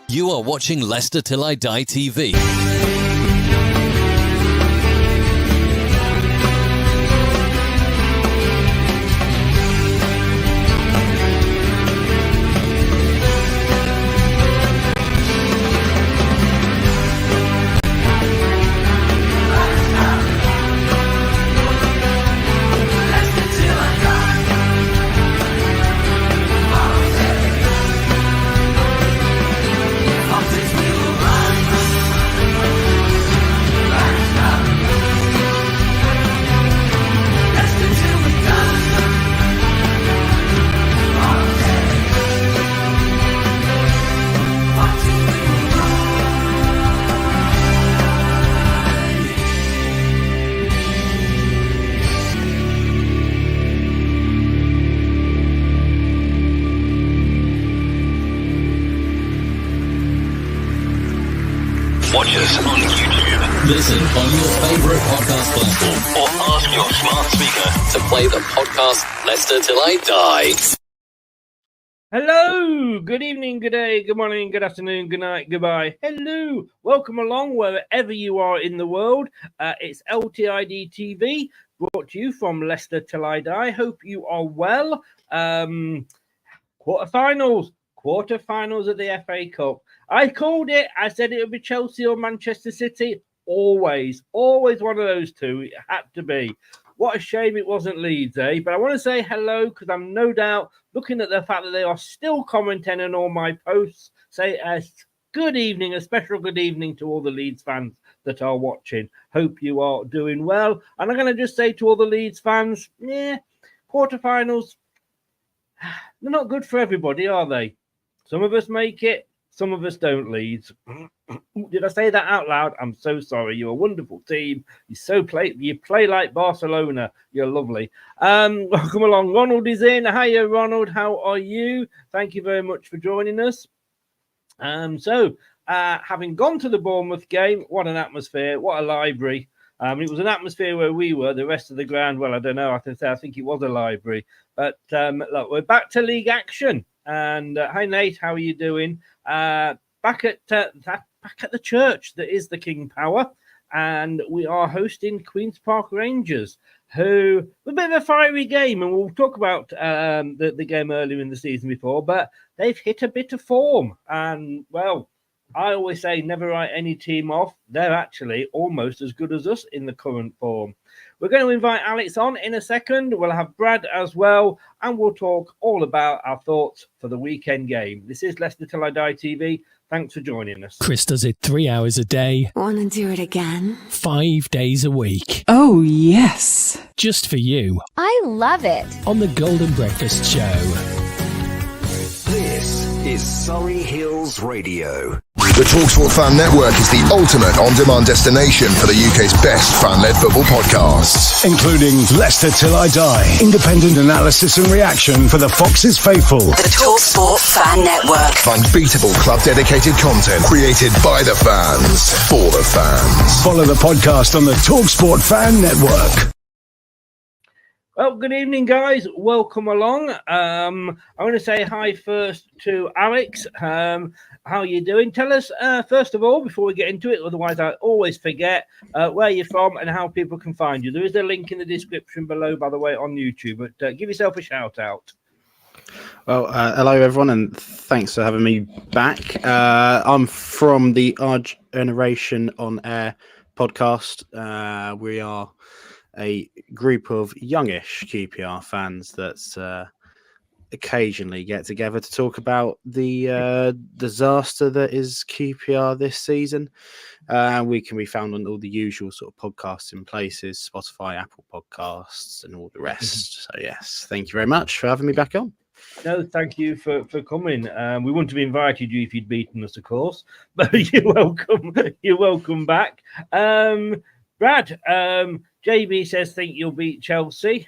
You are watching Leicester Till I Die TV. Watch us on YouTube. Listen on your favourite podcast platform. Or ask your smart speaker To play the podcast Leicester Till I Die. Hello, good evening, good day, good morning, good afternoon, good night, goodbye. Hello, welcome along wherever you are in the world. It's LTiDtv, brought to you from Leicester Till I Die. Hope you are well. Quarterfinals of the FA Cup. I called it. I said it would be Chelsea or Manchester City. Always one of those two. It had to be. What a shame it wasn't Leeds, eh? But I want to say hello because I'm no doubt looking at the fact that they are still commenting on all my posts. Say a good evening, a special good evening to all the Leeds fans that are watching. Hope you are doing well. And I'm going to just say to all the Leeds fans, quarterfinals, they're not good for everybody, are they? Some of us make it. Some of us don't, Leeds. Did I say that out loud? I'm so sorry. You're a wonderful team. You play like Barcelona. You're lovely. Welcome along. Ronald is in. Hiya, Ronald. How are you? Thank you very much for joining us. Having gone to the Bournemouth game, what an atmosphere. What a library. It was an atmosphere where we were. The rest of the ground, well, I don't know. I think it was a library. But look, we're back to league action. And hi, Nate. How are you doing? Back at the church that is the King Power, and we are hosting Queen's Park Rangers, who a bit of a fiery game, and we'll talk about the game earlier in the season before, but they've hit a bit of form, and well, I always say never write any team off. They're actually almost as good as us in the current form. We're going to invite Alex on in a second. We'll have Brad as well, and we'll talk all about our thoughts for the weekend game. This is Leicester Till I Die TV. Thanks for joining us. Chris does it 3 hours a day. Want to do it again? 5 days a week. Oh, yes. Just for you. I love it. On the Golden Breakfast Show. This is Surrey Hills Radio. The TalkSport Fan Network is the ultimate on-demand destination for the UK's best fan-led football podcasts. Including Leicester Till I Die, independent analysis and reaction for the Foxes faithful. The TalkSport Fan Network. Unbeatable club-dedicated content created by the fans, for the fans. Follow the podcast on the TalkSport Fan Network. Well, good evening, guys. Welcome along. I want to say hi first to Alex. How are you doing? Tell us, first of all, before we get into it, otherwise I always forget, where you're from and how people can find you. There is a link in the description below, by the way, on YouTube, but give yourself a shout out. Well, hello, everyone, and thanks for having me back. I'm from the Our Generation On Air podcast. We are a group of youngish QPR fans that occasionally get together to talk about the disaster that is QPR this season. We can be found on all the usual sort of podcasting places, Spotify, Apple Podcasts, and all the rest. So, yes, thank you very much for having me back on. No, thank you for coming. We wouldn't have invited you if you'd beaten us, of course, but you're welcome. You're welcome back. Brad, JB says, think you'll beat Chelsea.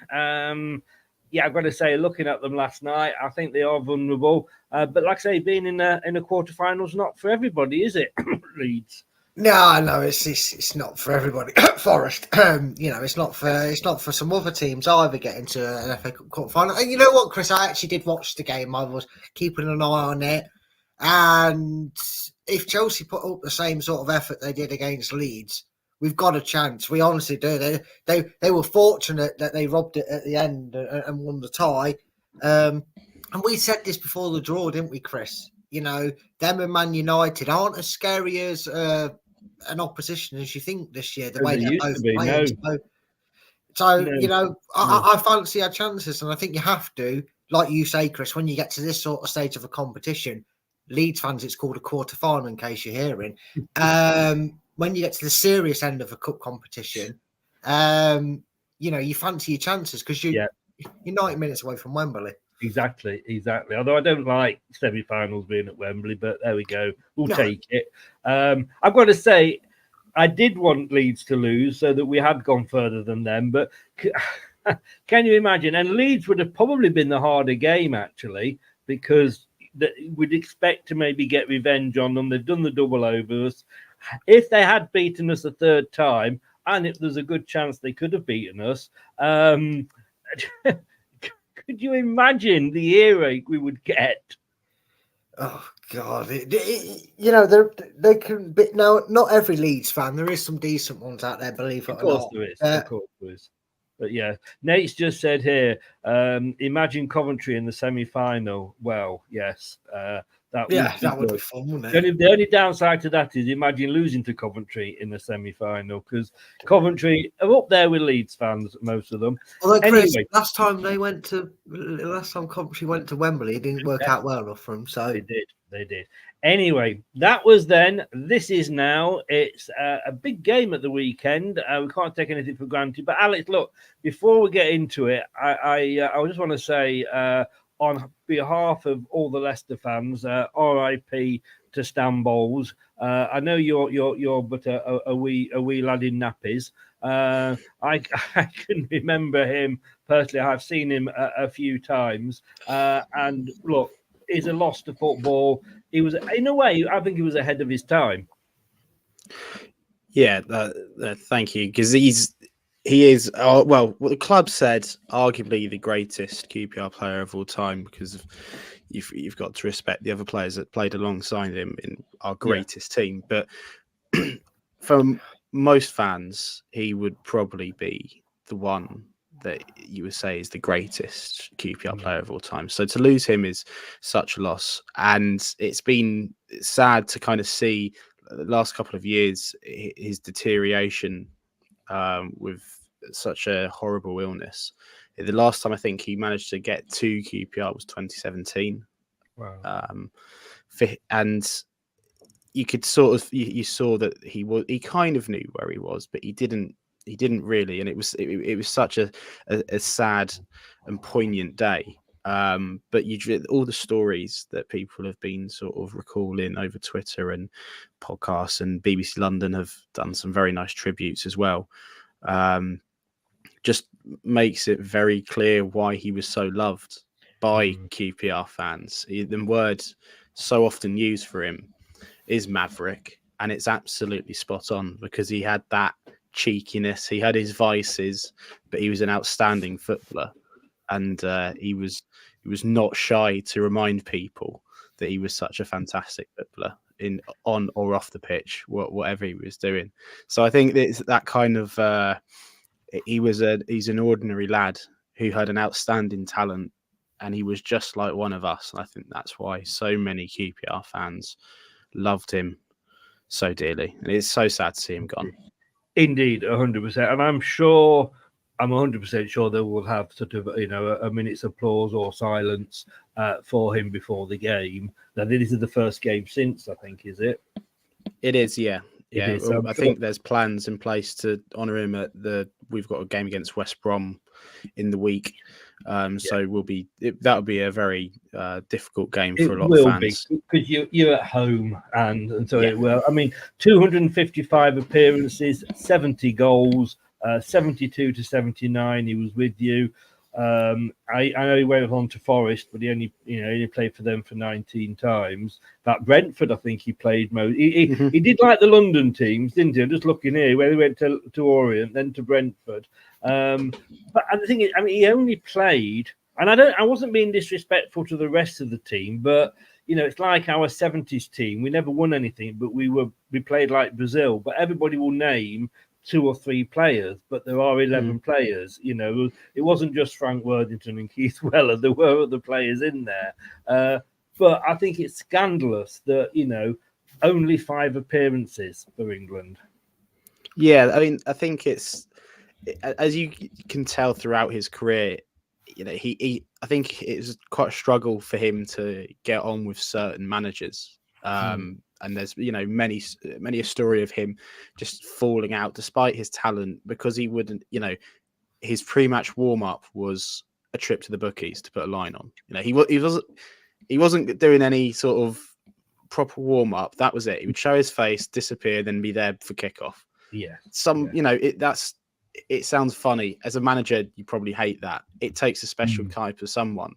Yeah, I've got to say, looking at them last night, I think they are vulnerable. But like I say, being in a quarterfinals not for everybody, is it? Leeds. No, it's not for everybody. Forest, it's not for some other teams either getting to an FA Cup quarterfinal. And you know what, Chris? I actually did watch the game. I was keeping an eye on it. And if Chelsea put up the same sort of effort they did against Leeds, we've got a chance. We honestly do. They were fortunate that they robbed it at the end and won the tie. And we said this before the draw, didn't we, Chris? You know, them and Man United aren't as scary as an opposition as you think this year, the way they're both playing. So No. you know, I fancy our chances, and I think you have to, like you say, Chris, when you get to this sort of stage of a competition, Leeds fans, it's called a quarter-final in case you're hearing. When you get to the serious end of a cup competition, you know, you fancy your chances because you're 90 minutes away from Wembley. Exactly. Although I don't like semi-finals being at Wembley, but there we go. We'll take it. I've got to say, I did want Leeds to lose so that we had gone further than them. But can you imagine? And Leeds would have probably been the harder game, actually, because we'd expect to maybe get revenge on them. They've done the double over us. If they had beaten us a third time, and if there's a good chance they could have beaten us, could you imagine the earache we would get? Oh God! You know, they can. No, not every Leeds fan. There is some decent ones out there. Believe it or not. Of course there is. But yeah, Nate's just said here. Imagine Coventry in the semi-final. Well, yes. That would be fun, wouldn't it? The only downside to that is imagine losing to Coventry in the semi-final because Coventry are up there with Leeds fans, most of them. Although, Chris, last time Coventry went to Wembley, it didn't work out well enough for them. So they did. Anyway, that was then. This is now. It's a big game at the weekend. We can't take anything for granted. But Alex, look, before we get into it, I just want to say. On behalf of all the Leicester fans, RIP to Stan Bowles. I know you're but a wee lad in nappies. I can remember him personally. I've seen him a few times, and look, he's a loss to football. He was, in a way, I think he was ahead of his time. Yeah, thank you, because he is, well, what the club said, arguably the greatest QPR player of all time, because you've got to respect the other players that played alongside him in our greatest team. But for most fans, he would probably be the one that you would say is the greatest QPR player of all time. So to lose him is such a loss. And it's been sad to kind of see the last couple of years, his deterioration with such a horrible illness. The last time I think he managed to get to QPR was 2017. Wow. And you could sort of you saw that he kind of knew where he was, but he didn't really, and it was such a sad and poignant day. But all the stories that people have been sort of recalling over Twitter and podcasts, and BBC London have done some very nice tributes as well. Just makes it very clear why he was so loved by QPR fans. The word so often used for him is maverick, and it's absolutely spot on, because he had that cheekiness, he had his vices, but he was an outstanding footballer, and he was not shy to remind people that he was such a fantastic footballer on or off the pitch, whatever he was doing. So I think it's that kind of he's an ordinary lad who had an outstanding talent, and he was just like one of us. And I think that's why so many QPR fans loved him so dearly. And it's so sad to see him gone. Indeed, 100%. And I'm 100% sure they will have sort of, a minute's applause or silence for him before the game. Now, this is the first game since, I think, is it? It is, yeah. Yeah, I think there's plans in place to honour him we've got a game against West Brom in the week. So that'll be a very difficult game for a lot of fans. Because you're at home, and so it will. I mean, 255 appearances, 70 goals, 72 to 79. He was with you. I know he went on to Forest, but he only played for them for 19 times. That Brentford, I think he played most. He did like the London teams, didn't he? I'm just looking here, where he went to Orient, then to Brentford. But the thing is, he only played, and I wasn't being disrespectful to the rest of the team, but it's like our 70s team. We never won anything, but we played like Brazil. But everybody will name 2 or 3 players, but there are 11 players. It wasn't just Frank Worthington and Keith Weller. There were other players in there. But I think it's scandalous that, only 5 appearances for England. Yeah, I mean, I think it's, as you can tell throughout his career, I think it was quite a struggle for him to get on with certain managers. And there's, many a story of him just falling out despite his talent, because he wouldn't, his pre-match warm-up was a trip to the bookies to put a line on. He wasn't doing any sort of proper warm-up. That was it. He would show his face, disappear, then be there for kickoff. Yeah. It sounds funny. As a manager, you probably hate that. It takes a special type of someone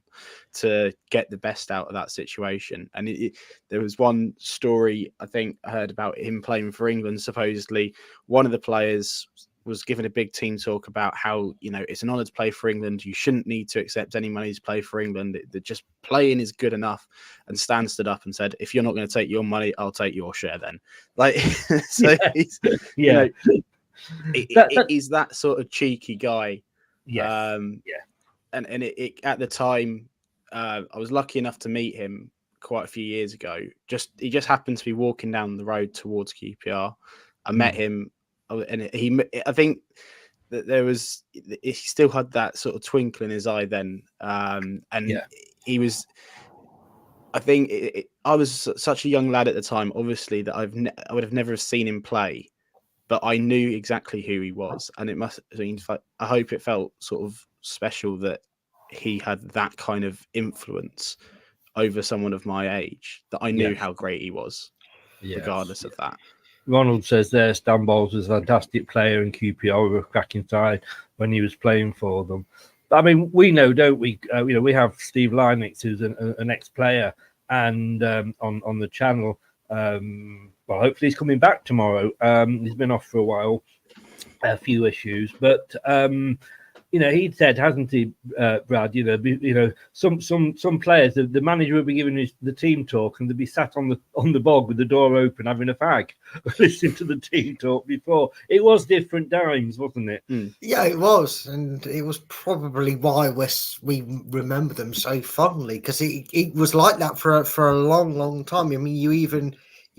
to get the best out of that situation. And there was one story I think I heard about him playing for England. Supposedly, one of the players was given a big team talk about how, it's an honour to play for England. You shouldn't need to accept any money to play for England. Just playing is good enough. And Stan stood up and said, "If you're not going to take your money, I'll take your share then." So yeah. He's that sort of cheeky guy. Yeah. And it at the time, I was lucky enough to meet him quite a few years ago. He just happened to be walking down the road towards QPR. I met him, and I think that he still had that sort of twinkle in his eye then. He was, I think I was such a young lad at the time, obviously, that I would have never seen him play. But I knew exactly who he was, and I hope it felt sort of special that he had that kind of influence over someone of my age, that I knew how great he was, regardless of that. Ronald says there, Stan Bowles was a fantastic player, and QPR were a cracking side when he was playing for them. I mean, we know, don't we? We have Steve Lynix, who's an ex-player, and on the channel. Well, hopefully he's coming back tomorrow. He's been off for a while, a few issues, but he said, hasn't he, Brad? Some players, the manager would be giving the team talk, and they'd be sat on the bog with the door open, having a fag, listening to the team talk before. It was different times, wasn't it? Yeah, it was, and it was probably why we remember them so fondly, because it was like that for a long, long time. I mean, you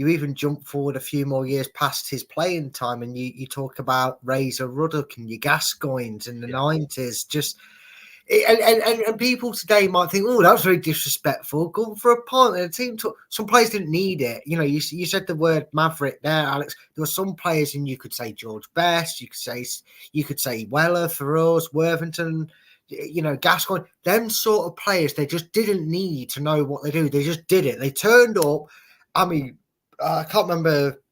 even jump forward a few more years past his playing time, and you talk about Razor Ruddock and your Gascoignes in the 90s. And people today might think, "Oh, that was very disrespectful. Going for a pint and a team talk." Some players didn't need it. You said the word maverick there, Alex. There were some players, and you could say George Best, you could say Weller for us, Worthington, Gascoigne. Them sort of players, they just didn't need to know what they do. They just did it. They turned up. I mean, I can't remember.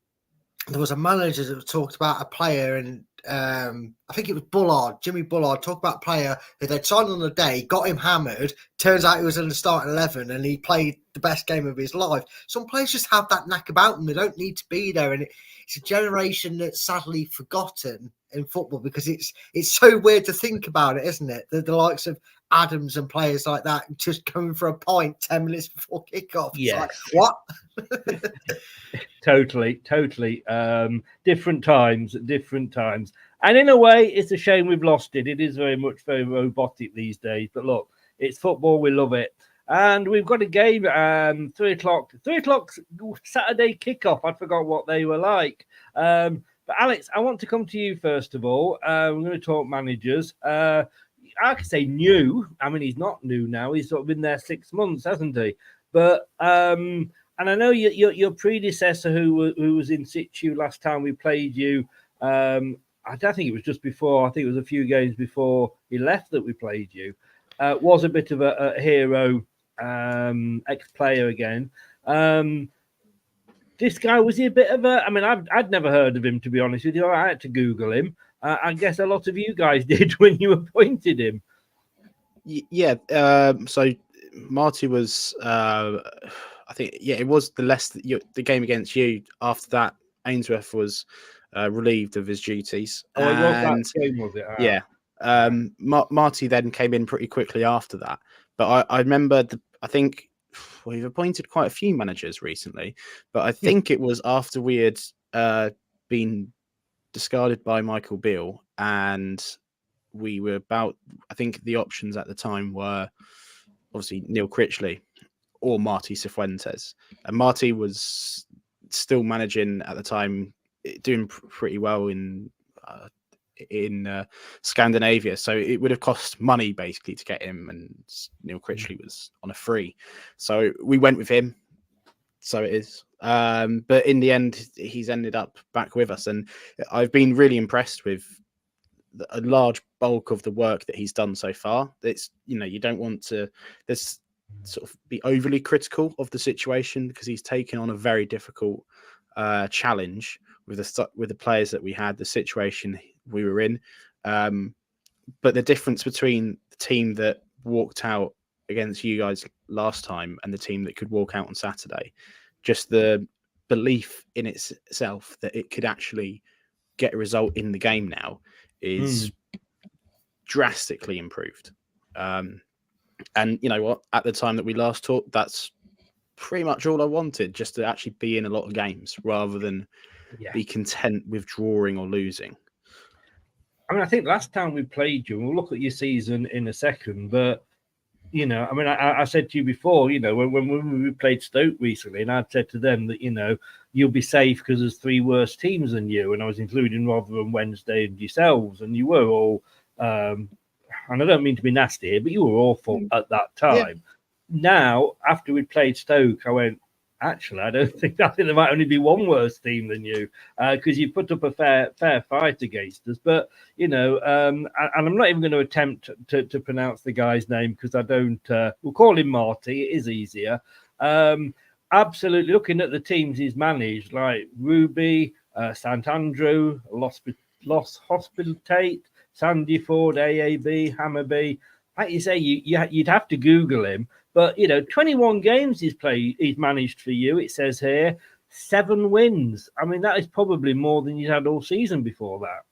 There was a manager that talked about a player, and I think it was Jimmy Bullard, talked about a player who they'd signed on the day, got him hammered. Turns out he was in the starting 11, and he played the best game of his life. Some players just have that knack about them. They don't need to be there, and it's a generation that's sadly forgotten in football, because it's so weird to think about it, isn't it? The likes of Adams and players like that just coming for a pint 10 minutes before kickoff. Yeah. Like, what? Totally. Different times. And in a way, it's a shame we've lost it. It is very robotic these days. But look, it's football. We love it. And we've got a game, 3 o'clock Saturday kickoff. I forgot what they were like. But Alex, I want to come to you first of all. We're going to talk managers. I could say new. I mean, he's not new now. He's sort of been there 6 months, hasn't he? But and I know your predecessor, who was in situ last time we played you. I don't think it was just before. I think it was a few games before he left that we played you. Was a bit of a hero, ex-player again. This guy, was he a bit of a? I mean, I'd never heard of him, to be honest with you. I had to Google him. I guess a lot of you guys did when you appointed him. Yeah. So Marty was, I think, it was the game against you. After that, Ainsworth was relieved of his duties. Oh, it was that game, was it? Yeah. Marty then came in pretty quickly after that. But I remember, I think we've appointed quite a few managers recently, but I think it was after we had been discarded by Michael Beale, and we were about, I think the options at the time were obviously Neil Critchley or Marty Cifuentes. And Marty was still managing at the time, doing pretty well in Scandinavia. So it would have cost money basically to get him, and Neil Critchley was on a free. So we went with him. So it is. But in the end, he's ended up back with us. And I've been really impressed with a large bulk of the work that he's done so far. It's, you don't want to sort of be overly critical of the situation, because he's taken on a very difficult challenge with the players that we had, the situation we were in. But the difference between the team that walked out against you guys last time and the team that could walk out on Saturday, just the belief in itself that it could actually get a result in the game now is drastically improved. And you know what? At the time that we last talked, that's pretty much all I wanted, just to actually be in a lot of games rather than be content with drawing or losing. I mean, I think last time we played you, and we'll look at your season in a second, but, I said to you before, when we played Stoke recently, and I'd said to them that, you'll be safe because there's three worse teams than you, and I was including Rotherham, Wednesday, and yourselves, and you were all, and I don't mean to be nasty here, but you were awful at that time. Yeah. Now, after we'd played Stoke, I went, actually, I think there might only be one worse team than you, because you put up a fair fight against us. But, and I'm not even going to attempt to pronounce the guy's name, because I don't, we'll call him Marty, it is easier. Absolutely, looking at the teams he's managed, like Ruby, St Andrew, Lost Hospitalate, Sandyford, AAB, Hammarby. Like you say, you'd have to Google him. But, 21 games he's managed for you, it says here, 7 wins. I mean, that is probably more than you'd had all season before that.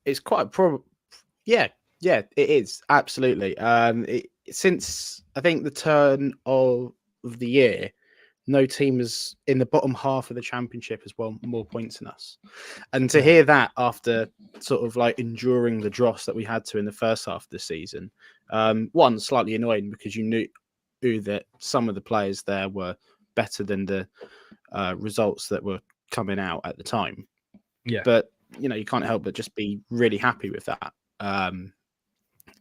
It's quite probable. Yeah, it is. Absolutely. Since, I think, the turn of the year, no team is in the bottom half of the championship has won more points than us. And to hear that after sort of like enduring the dross that we had to in the first half of the season, one, slightly annoying, because you knew that some of the players there were better than the results that were coming out at the time. Yeah. But, you can't help but just be really happy with that.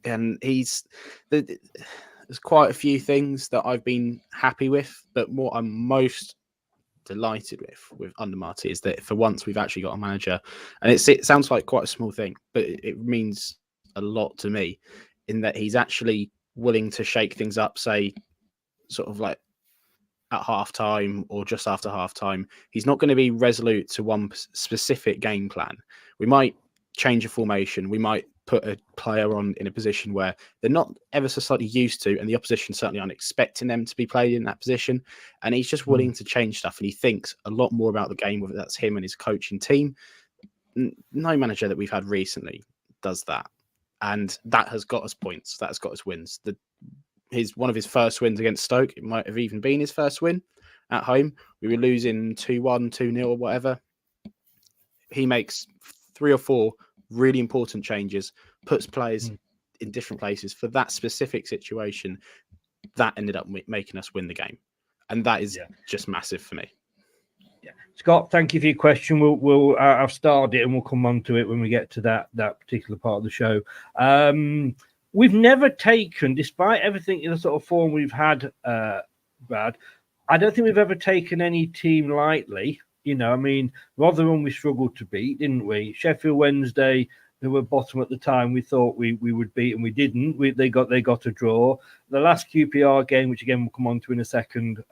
And there's quite a few things that I've been happy with, but what I'm most delighted with under Marty is that for once we've actually got a manager, and it sounds like quite a small thing, but it means a lot to me, in that he's actually willing to shake things up, say, sort of like at half time or just after half time. He's not going to be resolute to one specific game plan. We might change a formation. We might put a player on in a position where they're not ever so slightly used to, and the opposition certainly aren't expecting them to be played in that position. And he's just willing to change stuff, and he thinks a lot more about the game, whether that's him and his coaching team. No manager that we've had recently does that. And that has got us points. That has got us wins. One of his first wins against Stoke, it might have even been his first win at home. We were losing 2-1, 2-0 or whatever. He makes 3 or 4 really important changes, puts players in different places for that specific situation. That ended up making us win the game. And that is just massive for me. Yeah. Scott, thank you for your question. I've started it and we'll come on to it when we get to that particular part of the show. We've never taken, despite everything in the sort of form we've had, Brad, I don't think we've ever taken any team lightly. Rotherham we struggled to beat, didn't we? Sheffield Wednesday, they were bottom at the time. We thought we would beat, and we didn't. They got a draw. The last QPR game, which again we'll come on to in a second,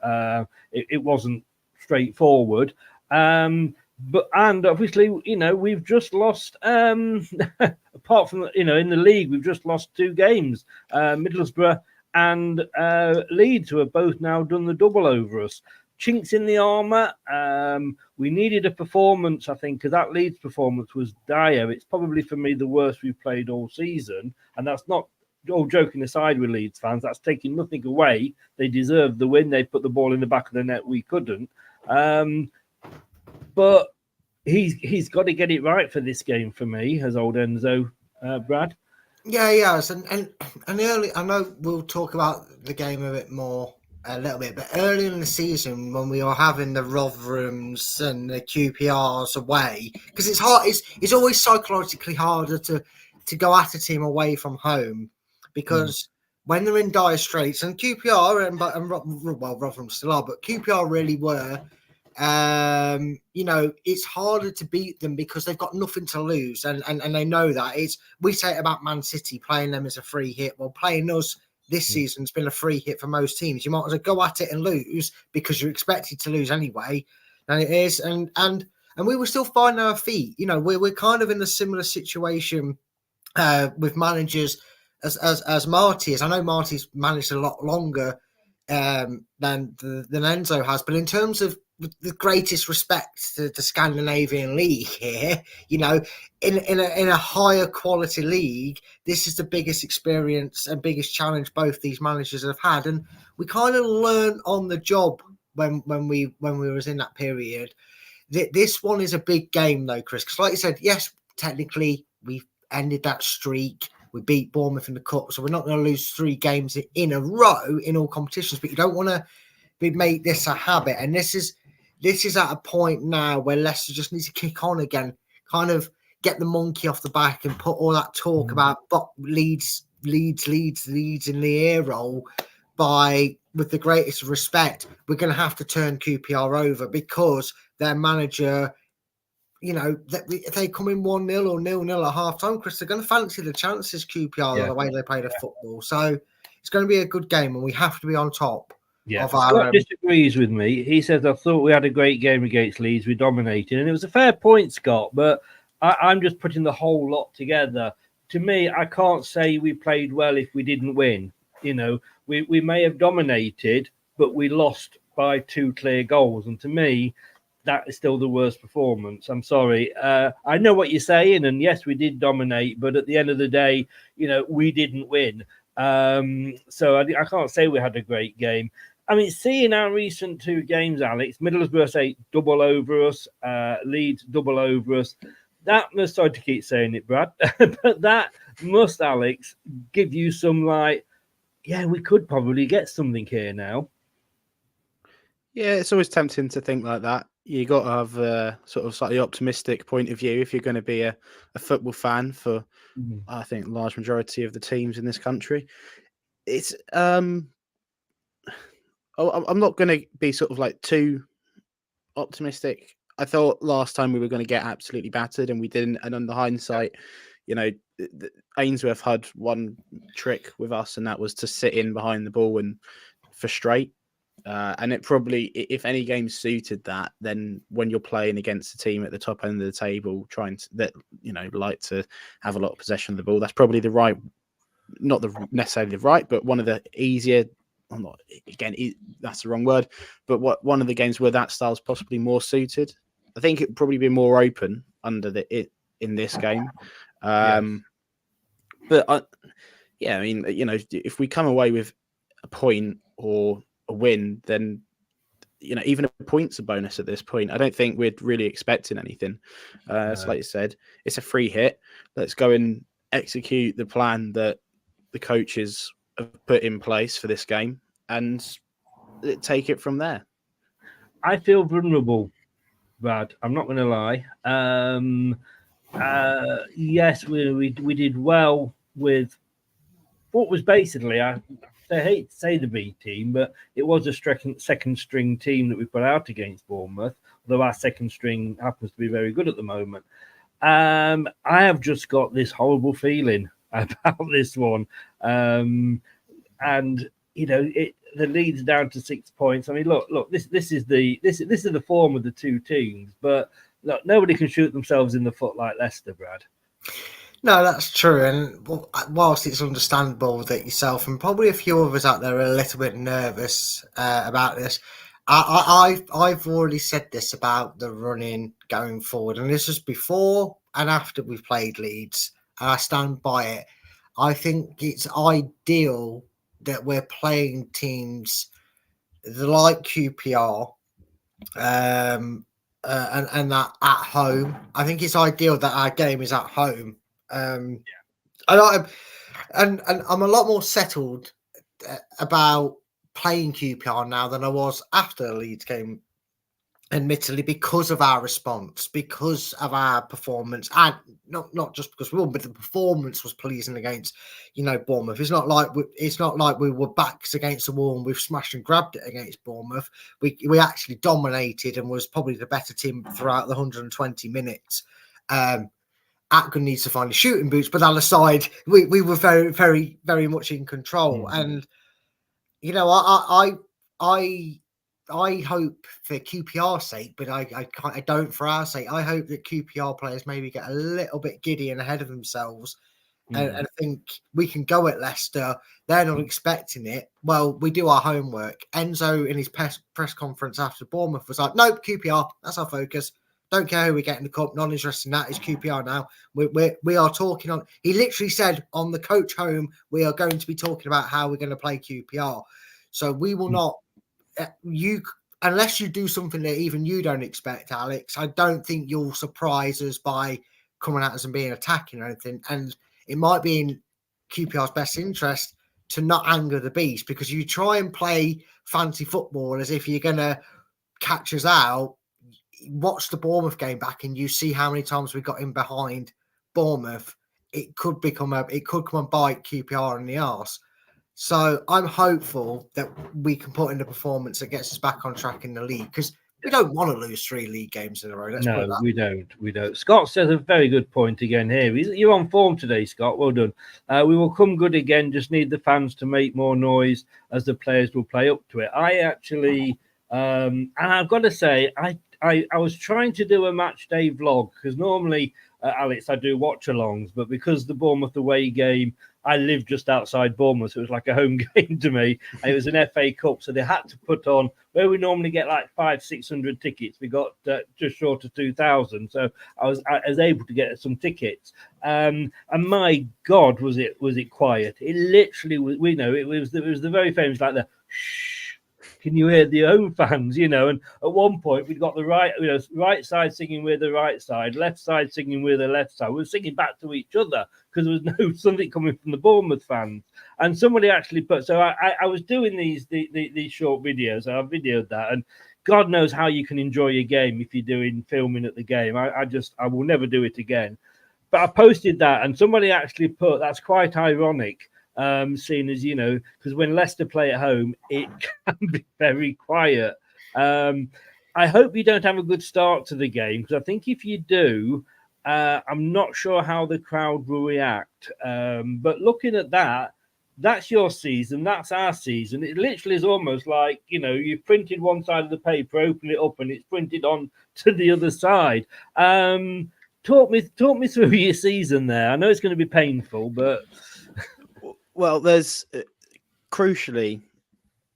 it wasn't straightforward. But obviously, we've just lost. Apart from in the league, we've just lost 2 games. Middlesbrough and Leeds, who have both now done the double over us. Chinks in the armour. We needed a performance, I think, because that Leeds performance was dire. It's probably for me the worst we've played all season, and that's not all joking aside with Leeds fans, that's taking nothing away. They deserved the win. They put the ball in the back of the net. We couldn't. But he's got to get it right for this game for me, as old Enzo, Brad. Yeah, and early. I know we'll talk about the game a little bit, but early in the season when we were having the Rotherhams and the QPRs away, because it's hard. It's always psychologically harder to go at a team away from home, because when they're in dire straits, and QPR and Rotherham still are, but QPR really were. It's harder to beat them because they've got nothing to lose, and they know that. We say it about Man City, playing them as a free hit. Well, playing us this season's been a free hit for most teams. You might as well go at it and lose because you're expected to lose anyway. And it is, and we were still finding our feet. We're kind of in a similar situation with managers as Marty is. I know Marty's managed a lot longer than Enzo has, but in terms of the greatest respect to the Scandinavian league here, in a higher quality league, this is the biggest experience and biggest challenge both these managers have had, and we kind of learned on the job when we was in that period. This one is a big game though, Chris, because like you said, yes, technically we've ended that streak. We beat Bournemouth in the cup, so we're not going to lose 3 games in a row in all competitions. But you don't want to make this a habit. And this is at a point now where Leicester just needs to kick on again, kind of get the monkey off the back and put all that talk about Leeds in the ear roll. With the greatest respect, we're going to have to turn QPR over because their manager, if they come in 1-0 or 0-0 at half time, Chris, they're going to fancy the chances, QPR, the way they play the football. So it's going to be a good game, and we have to be on top. Yeah, Scott disagrees with me. He says, I thought we had a great game against Leeds. We dominated. And it was a fair point, Scott, but I'm just putting the whole lot together. To me, I can't say we played well if we didn't win. We may have dominated, but we lost by 2 clear goals. And to me, that is still the worst performance. I'm sorry. I know what you're saying, and yes, we did dominate, but at the end of the day, we didn't win. So I can't say we had a great game. I mean, seeing our recent 2 games, Alex, Middlesbrough say double over us, Leeds double over us. That must, sorry to keep saying it, Brad, but that must, Alex, give you some we could probably get something here now. Yeah, it's always tempting to think like that. You got to have a sort of slightly optimistic point of view if you're going to be a football fan for, I think, large majority of the teams in this country. It's I'm not going to be sort of too optimistic. I thought last time we were going to get absolutely battered, and we didn't. And on the hindsight, Ainsworth had one trick with us, and that was to sit in behind the ball and frustrate. And it probably, if any game suited that, then when you're playing against a team at the top end of the table, like to have a lot of possession of the ball, that's probably the right, not necessarily the right, but one of the easier. That's the wrong word, but one of the games where that style is possibly more suited. I think it'd probably be more open in this game. But if we come away with a point or a win, then even a point's a bonus at this point. I don't think we're really expecting anything. So like you said, it's a free hit. Let's go and execute the plan that the coaches have put in place for this game and take it from there. I feel vulnerable, Brad. I'm not going to lie. Yes, we did well with what was basically, I hate to say the B team, but it was a second string team that we put out against Bournemouth, although our second string happens to be very good at the moment. I have just got this horrible feeling about this one. And the lead's down to 6 points. I mean, look, this is the form of the 2 teams, but look, nobody can shoot themselves in the foot like Leicester, Brad. No, that's true. And whilst it's understandable that yourself and probably a few others out there are a little bit nervous about this, I've already said this about the running going forward, and this was before and after we've played Leeds, and I stand by it. I think it's ideal that we're playing teams like QPR, and that at home. I think it's ideal that our game is at home. And I'm a lot more settled about playing QPR now than I was after the Leeds game. Admittedly, because of our response, because of our performance, and not just because we won, but the performance was pleasing against, Bournemouth. It's not like we were backs against the wall and we've smashed and grabbed it against Bournemouth. We actually dominated and was probably the better team throughout the 120 minutes. Atkin needs to find his shooting boots, but that aside, we were very, very, very much in control. And I hope for QPR's sake, but I don't for our sake. I hope that QPR players maybe get a little bit giddy and ahead of themselves, and think we can go at Leicester. They're not expecting it. Well, we do our homework. Enzo in his press conference after Bournemouth was like, "Nope, QPR. That's our focus. Don't care who we get in the cup. Not interested in that. It's QPR now. We are talking on." He literally said on the coach home, "We are going to be talking about how we're going to play QPR." So we will not. Unless you do something that even you don't expect, Alex, I don't think you'll surprise us by coming at us and being attacking or anything. And it might be in QPR's best interest to not anger the beast, because you try and play fancy football as if you're going to catch us out. Watch the Bournemouth game back and you see how many times we got in behind Bournemouth. It could come and bite QPR in the arse. So I'm hopeful that we can put in a performance that gets us back on track in the league, because we don't want to lose 3 league games in a row. No, we don't. We don't. Scott says a very good point again here. You're on form today, Scott. Well done. We will come good again. Just need the fans to make more noise as the players will play up to it. I actually, and I've got to say, I was trying to do a match day vlog, because normally, Alex, I do watch-alongs, but because the Bournemouth away game, I live just outside Bournemouth, so it was like a home game to me. And it was an FA Cup, so they had to put on where we normally get like 500-600 tickets. We got just short of 2,000, so I was able to get some tickets. And my God, was it quiet? It literally was. It was the very famous, like the shh. Can you hear the home fans? And at one point we'd got the right side singing with the right side, left side singing with the left side. We were singing back to each other because there was something coming from the Bournemouth fans. And somebody actually put. So I was doing these short videos. And I videoed that, and God knows how you can enjoy your game if you're doing filming at the game. I will never do it again. But I posted that, and somebody actually put, that's quite ironic. Seeing as because when Leicester play at home, it can be very quiet. I hope you don't have a good start to the game, because I think if you do, I'm not sure how the crowd will react. But looking at that, that's your season, that's our season. It literally is almost like you've printed one side of the paper, open it up, and it's printed on to the other side. Talk me through your season there. I know it's going to be painful, but. Well, there's crucially,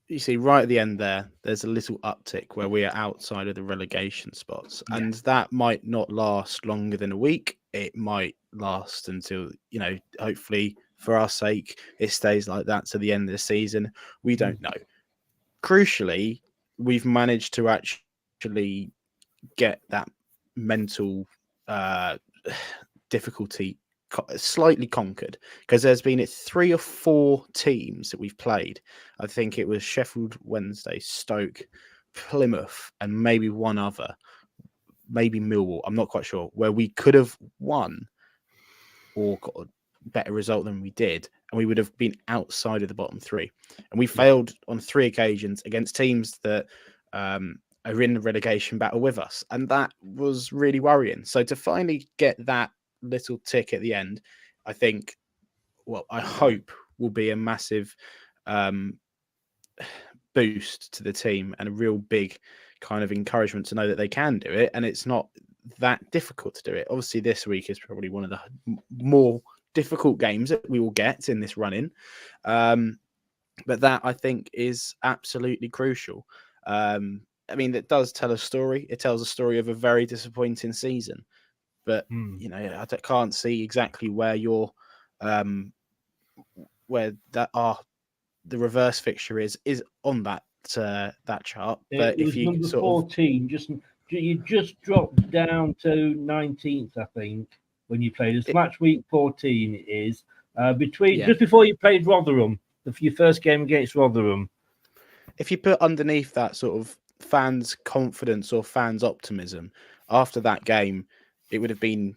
you see, right at the end there's a little uptick where we are outside of the relegation spots, and that might not last longer than a week. It might last until, hopefully for our sake, it stays like that to the end of the season. We don't know. Crucially, we've managed to actually get that mental difficulty slightly conquered, because there's been 3 or 4 teams that we've played. I think it was Sheffield Wednesday, Stoke, Plymouth, and maybe one other, maybe Millwall. I'm not quite sure, where we could have won or got a better result than we did, and we would have been outside of the bottom 3. And we failed on 3 occasions against teams that are in the relegation battle with us, and that was really worrying. So to finally get that little tick at the end, I think, I hope will be a massive boost to the team and a real big kind of encouragement to know that they can do it, and it's not that difficult to do it. Obviously, this week is probably one of the more difficult games that we will get in this run-in, but that, I think, is absolutely crucial. It does tell a story. It tells a story of a very disappointing season. But, I can't see exactly where you're where the reverse fixture is on that chart. But It if was you number sort 14. You just dropped down to 19th, I think, when you played. It's match week 14. It is just before you played Rotherham, your first game against Rotherham. if you put underneath that sort of fans' confidence or fans' optimism after that game, it would have been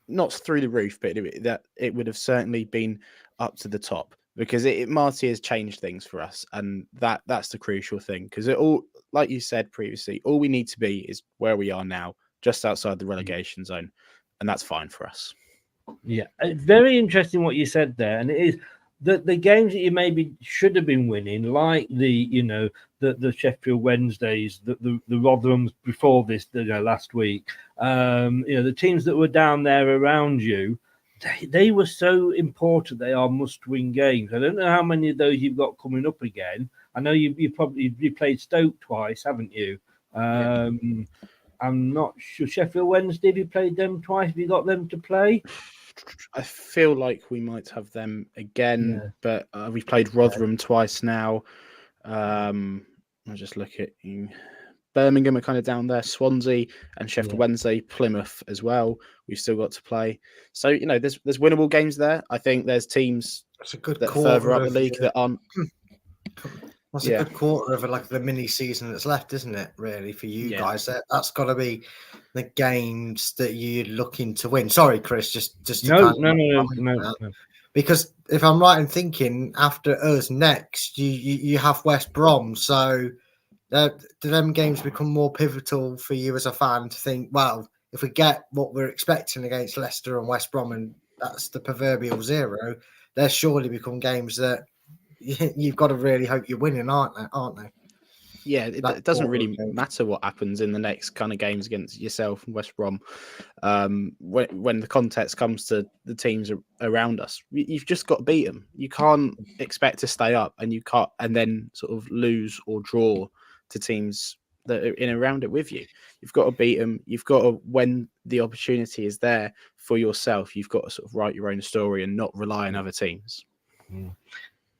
not through the roof, but it would have certainly been up to the top, because Marty has changed things for us, and that's the crucial thing. Because it all, like you said previously, all we need to be is where we are now, just outside the relegation zone, and that's fine for us. Yeah, it's very interesting what you said there, and it is the games that you maybe should have been winning, like the Sheffield Wednesdays, the Rotherhams before this, last week. The teams that were down there around you, they were so important. They are must-win games. I don't know how many of those you've got coming up again. I know you played Stoke twice, haven't you? I'm not sure. Sheffield Wednesday, have you played them twice? Have you got them to play? I feel like we might have them again, but we've played Rotherham twice now. I'll just look at Birmingham are kind of down there, Swansea and Sheffield Wednesday, Plymouth as well. We've still got to play. So, there's winnable games there. I think there's teams that are further up the league that aren't. That's a good quarter of the mini season that's left, isn't it? Really, for you guys, that's got to be the games that you're looking to win. Sorry, Chris, just no. Because if I'm right in thinking, after us next, you have West Brom, so do them games become more pivotal for you as a fan to think, well, if we get what we're expecting against Leicester and West Brom, and that's the proverbial zero, there surely become games that you've got to really hope you're winning, aren't they? Yeah, it doesn't really matter what happens in the next kind of games against yourself and West Brom. When the context comes to the teams around us, you've just got to beat them. You can't expect to stay up, and you can't, and then sort of lose or draw to teams that are in and around it with you. You've got to beat them. You've got to, when the opportunity is there for yourself, you've got to sort of write your own story and not rely on other teams.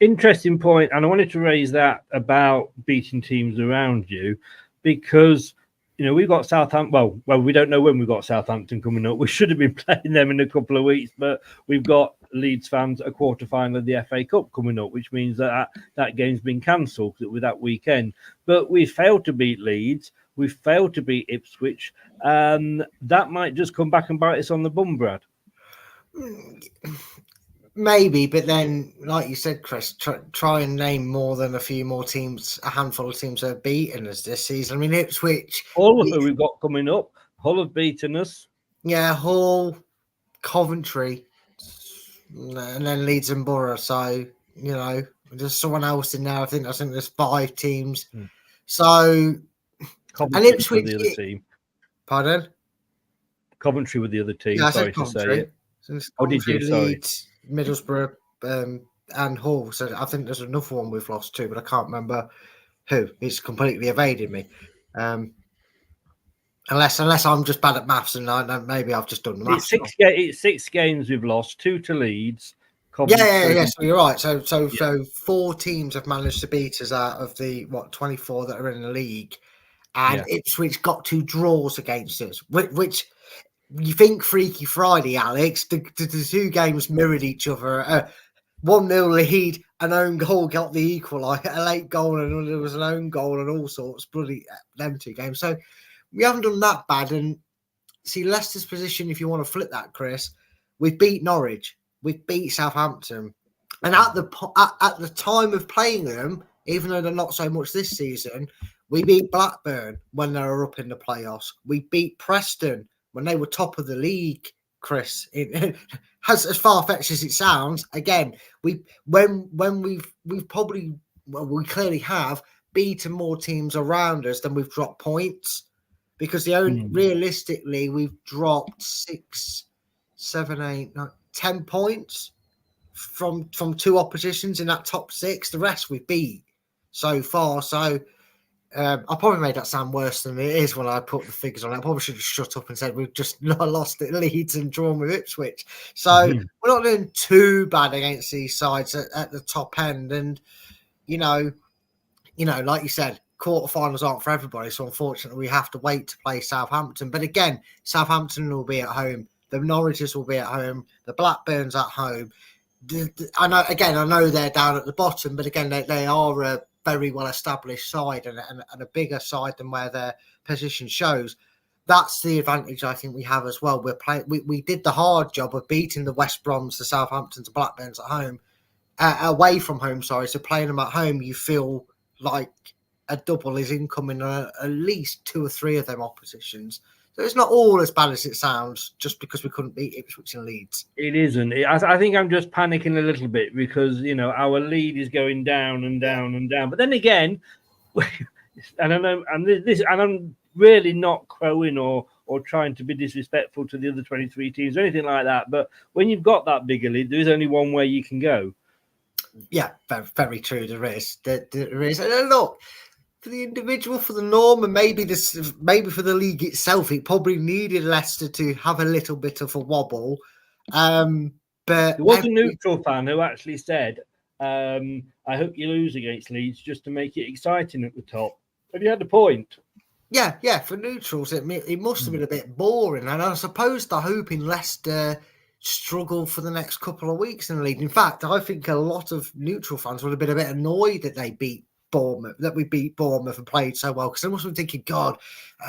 Interesting point, and I wanted to raise that about beating teams around you, because we've got Southampton. Well, we don't know when we've got Southampton coming up. We should have been playing them in a couple of weeks, but we've got Leeds fans a quarter final of the FA Cup coming up, which means that game's been cancelled with that weekend. But we failed to beat Leeds. We failed to beat Ipswich. That might just come back and bite us on the bum, Brad. Maybe, but then, like you said, Chris, try and name more than a handful of teams that have beaten us this season. I mean, Ipswich. Hull, who we've got coming up. Hull have beaten us. Yeah, Hull, Coventry, and then Leeds and Borough. So, there's someone else in there. I think there's 5 teams. So, Coventry and Ipswich. The other team. Pardon? Coventry with the other team. Yeah, sorry to say it. So did you? Leeds, Middlesbrough, and Hull. So I think there's another one we've lost too, but I can't remember who. It's completely evaded me. Unless I'm just bad at maths, and maybe I've just done the maths. It's 6 games we've lost, 2 to Leeds. Yeah. So you're right. So 4 teams have managed to beat us out of the 24 that are in the league, and Ipswich got 2 draws against us, which you think Freaky Friday, Alex. The 2 games mirrored each other. 1-0 lead, an own goal got the equaliser, a late goal, and there was an own goal and all sorts. Bloody them 2 games. So we haven't done that bad. And see, Leicester's position, if you want to flip that, Chris, we've beat Norwich, we've beat Southampton, and at the time of playing them, even though they're not so much this season, we beat Blackburn when they were up in the playoffs. We beat Preston when they were top of the league, Chris. As far-fetched as it sounds, again, we clearly have beaten more teams around us than we've dropped points, because realistically we've dropped 6, 7, 8, 9, 10 points from 2 oppositions in that top 6. The rest we beat so far. So I probably made that sound worse than it is when I put the figures on it. I probably should have shut up and said we've just not lost at Leeds and drawn with Ipswich. So we're not doing too bad against these sides at the top end. And you know, like you said, quarterfinals aren't for everybody. So unfortunately, we have to wait to play Southampton. But again, Southampton will be at home. The Norwiches will be at home. The Blackburns at home. I know they're down at the bottom, but again, they are a very well established side and a bigger side than where their position shows. That's the advantage I think we have as well. We did the hard job of beating the West Broms, the Southamptons, the Blackburns at home, away from home. Sorry, so playing them at home, you feel like a double is incoming at least 2 or 3 of them oppositions. So it's not all as bad as it sounds just because we couldn't beat Ipswich and Leeds. It isn't. I think I'm just panicking a little bit because, our lead is going down and down and down. But then again, and I know, and I'm really not crowing or trying to be disrespectful to the other 23 teams or anything like that. But when you've got that bigger lead, there is only one way you can go. Yeah, very, very true. There is. There is. And look, for the individual, for the norm, and maybe for the league itself, it probably needed Leicester to have a little bit of a wobble. But there was a neutral fan who actually said, "I hope you lose against Leeds just to make it exciting at the top." And he had a point. Yeah. For neutrals, it must have been a bit boring, and I suppose they're hoping Leicester struggle for the next couple of weeks in the league. In fact, I think a lot of neutral fans would have been a bit annoyed that we beat Bournemouth and played so well, because they must have been thinking, God,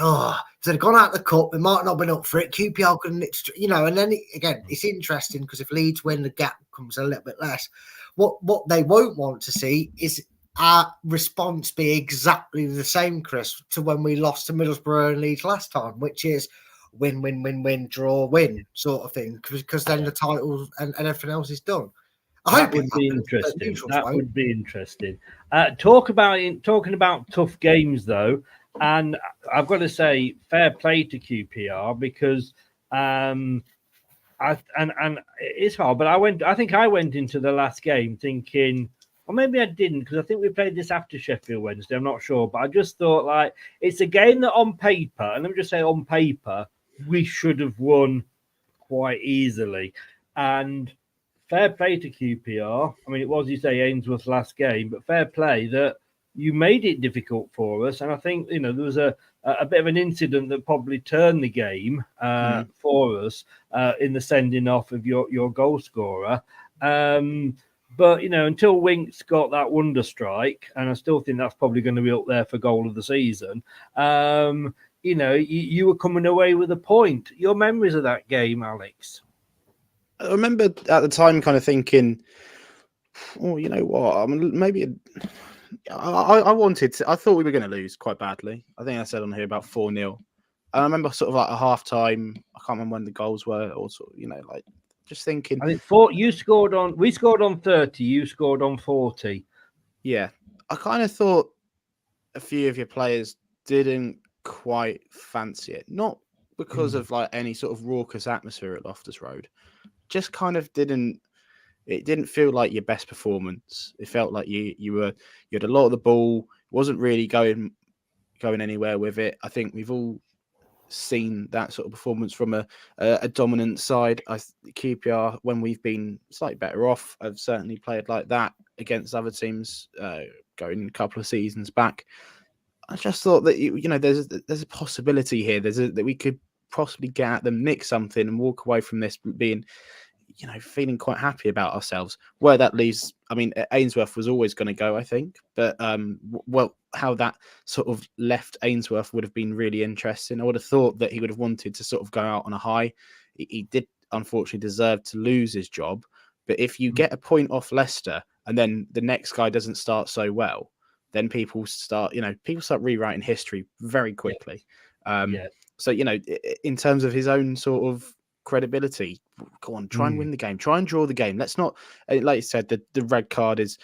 if they'd gone out the cup, they might not have been up for it. QPR couldn't, and then again, it's interesting because if Leeds win, the gap comes a little bit less. What they won't want to see is our response be exactly the same, Chris, to when we lost to Middlesbrough and Leeds last time, which is win, draw, win sort of thing, because then the title and everything else is done. That would be interesting. Would be interesting. Talking about tough games though, and I've got to say, fair play to QPR because and it's hard. But I think I went into the last game thinking, or maybe I didn't, because I think we played this after Sheffield Wednesday. I'm not sure, but I just thought like it's a game that on paper, and let me just say on paper, we should have won quite easily. And fair play to QPR. I mean, it was, you say, Ainsworth's last game, but fair play that you made it difficult for us. And I think, there was a bit of an incident that probably turned the game for us in the sending off of your goal scorer. But, until Winks got that wonder strike, and I still think that's probably going to be up there for goal of the season, you were coming away with a point. Your memories of that game, Alex? I remember at the time kind of thinking, oh, you know what? I mean, maybe I thought we were going to lose quite badly. I think I said on here about 4-0. I remember sort of like a half time. I can't remember when the goals were, or sort of, like just thinking. I think we scored on 30. You scored on 40. Yeah, I kind of thought a few of your players didn't quite fancy it, not because of like any sort of raucous atmosphere at Loftus Road. Just kind of didn't feel like your best performance. It felt like you had a lot of the ball, wasn't really going anywhere with it. I think we've all seen that sort of performance from a dominant side. QPR, when we've been slightly better off, have certainly played like that against other teams going a couple of seasons back. I just thought that there's a possibility here. That we could possibly get at them, nick something, and walk away from this being, feeling quite happy about ourselves. Where that leaves, I mean, Ainsworth was always going to go, I think, but how that sort of left Ainsworth would have been really interesting. I would have thought that he would have wanted to sort of go out on a high. He did unfortunately deserve to lose his job, but if you get a point off Leicester and then the next guy doesn't start so well, then people start rewriting history very quickly. So, in terms of his own sort of credibility, go on, try and win the game, try and draw the game. Let's not, like you said, the red card is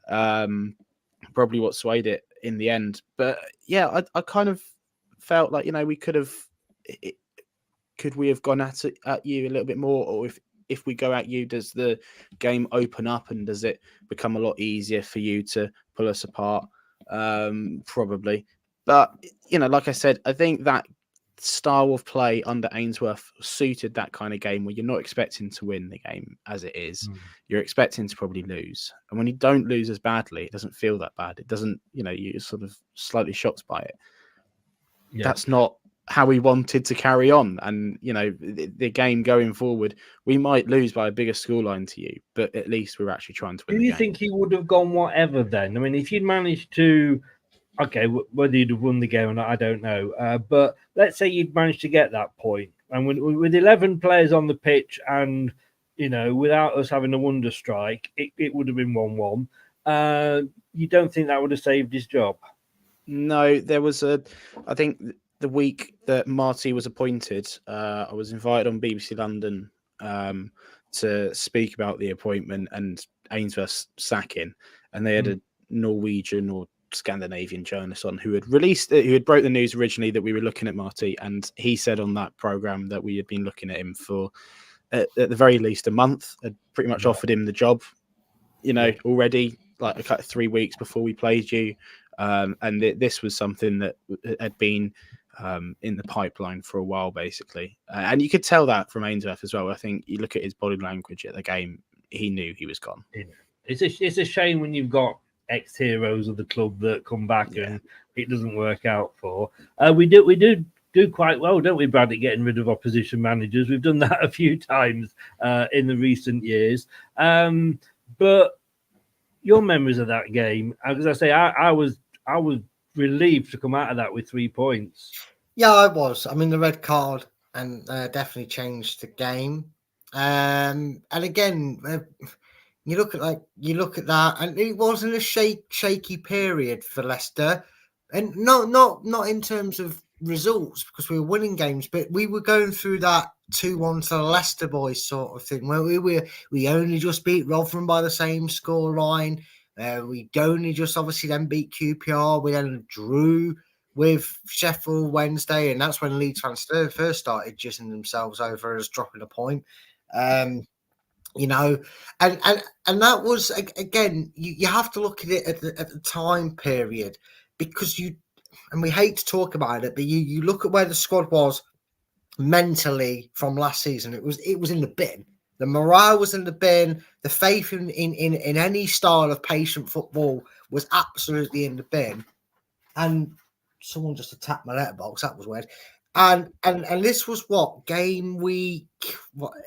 probably what swayed it in the end. But yeah, I kind of felt like, we could we have gone at you a little bit more, or if we go at you, does the game open up and does it become a lot easier for you to pull us apart? Probably. But, like I said, I think that style of play under Ainsworth suited that kind of game where you're not expecting to win the game as it is. You're expecting to probably lose. And when you don't lose as badly, it doesn't feel that bad. It doesn't, you're sort of slightly shocked by it. Yeah. That's not how we wanted to carry on. And, the game going forward, we might lose by a bigger scoreline to you, but at least we're actually trying to win the game. Do you think he would have gone whatever then? I mean, if you'd managed to, okay, whether you'd have won the game or not, I don't know. But let's say you'd managed to get that point, and with 11 players on the pitch and, without us having a wonder strike, it would have been 1-1. You don't think that would have saved his job? No, there was I think the week that Marty was appointed, I was invited on BBC London to speak about the appointment and Ainsworth's sacking, and they had a Norwegian or Scandinavian journalist on who had broke the news originally that we were looking at Marty, and he said on that program that we had been looking at him for at the very least a month, had pretty much offered him the job, already like 3 weeks before we played you. And this was something that had been in the pipeline for a while, basically. And you could tell that from Ainsworth as well. I think you look at his body language at the game, he knew he was gone. It's a shame when you've got ex-heroes of the club that come back and it doesn't work out for. We do quite well, don't we, Brad, at getting rid of opposition managers? We've done that a few times in the recent years. But your memories of that game, as I say, I was relieved to come out of that with 3 points. Yeah, I was. I mean, the red card and definitely changed the game. And again, you look at that, and it wasn't a shaky period for Leicester, and not in terms of results because we were winning games, but we were going through that 2-1 to the Leicester boys sort of thing where we only just beat Rotherham by the same score line. We only just obviously then beat QPR. We then drew with Sheffield Wednesday, and that's when Leeds fans first started jizzing themselves over as dropping a point. And that was, again, you have to look at it at the time period, because and we hate to talk about it, but you look at where the squad was mentally from last season. It was in the bin. The morale was in the bin. The faith in any style of patient football was absolutely in the bin. And someone just attacked my letterbox. That was weird. And this was game week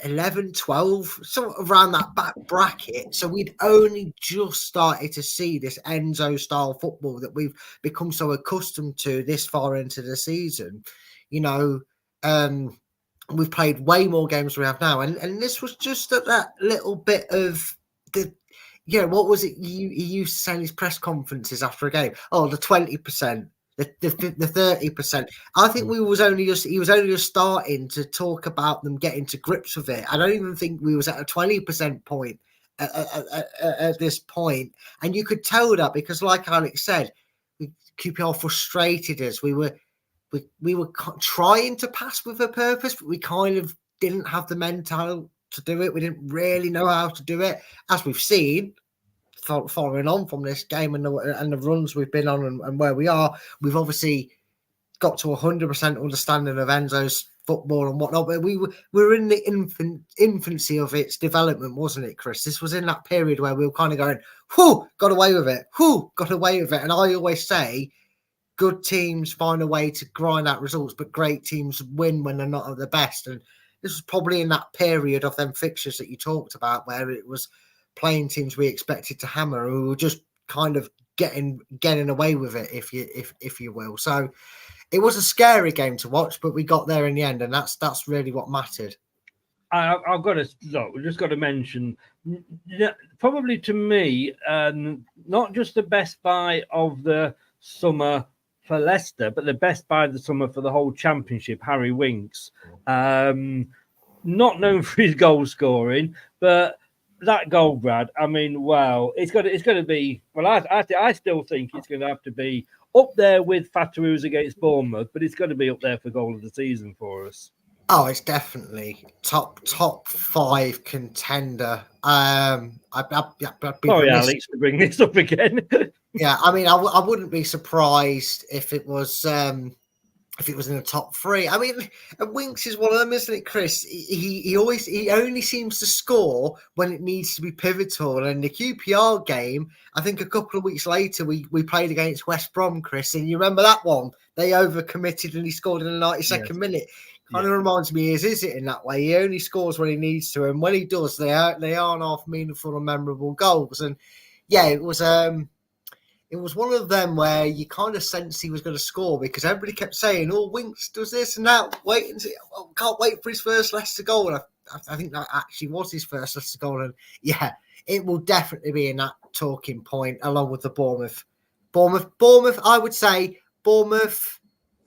11, 12, sort of around that back bracket. So we'd only just started to see this Enzo style football that we've become so accustomed to this far into the season. We've played way more games than we have now, and this was just at that little bit of the. What was it you used to say in his press conferences after a game? Oh, the 20%. The 30%. I think he was only just starting to talk about them getting to grips with it. I don't even think we was at a 20% point at this point. And you could tell that because, like Alex said, QPR frustrated us. We were trying to pass with a purpose, but we kind of didn't have the mental to do it. We didn't really know how to do it, as we've seen. Following on from this game and the runs we've been on and where we are, we've obviously got to 100% understanding of Enzo's football and whatnot. But we were in the infancy of its development, wasn't it, Chris? This was in that period where we were kind of going, "Whoo, got away with it! Whoo, got away with it!" And I always say, good teams find a way to grind out results, but great teams win when they're not at their best. And this was probably in that period of them fixtures that you talked about, where it was playing teams we expected to hammer, and we were just kind of getting away with it, if you will. So it was a scary game to watch, but we got there in the end, and that's really what mattered. I've got to look. We've just got to mention, probably to me, not just the best buy of the summer for Leicester, but the best buy of the summer for the whole championship, Harry Winks. Not known for his goal scoring, but that goal, Brad, I mean, wow. It's going to be, well, I still think it's going to have to be up there with Fatarou's against Bournemouth, but it's going to be up there for goal of the season for us. Oh, it's definitely top 5 contender. Sorry, Alex, to bring this up again. Yeah, I mean, I wouldn't be surprised if it was in the top three. I mean, Winks is one of them, isn't it, Chris? He only seems to score when it needs to be pivotal. And the QPR game, I think a couple of weeks later, we played against West Brom, Chris, and you remember that one? They overcommitted and he scored in the 92nd minute. Kind of reminds me, is it in that way? He only scores when he needs to, and when he does, they aren't half meaningful and memorable goals. And yeah, it was one of them where you kind of sensed he was going to score because everybody kept saying, "Oh, Winks does this and that. Wait and see. Oh, can't wait for his first Leicester goal." And I think that actually was his first Leicester goal. And yeah, it will definitely be in that talking point along with the Bournemouth. I would say Bournemouth,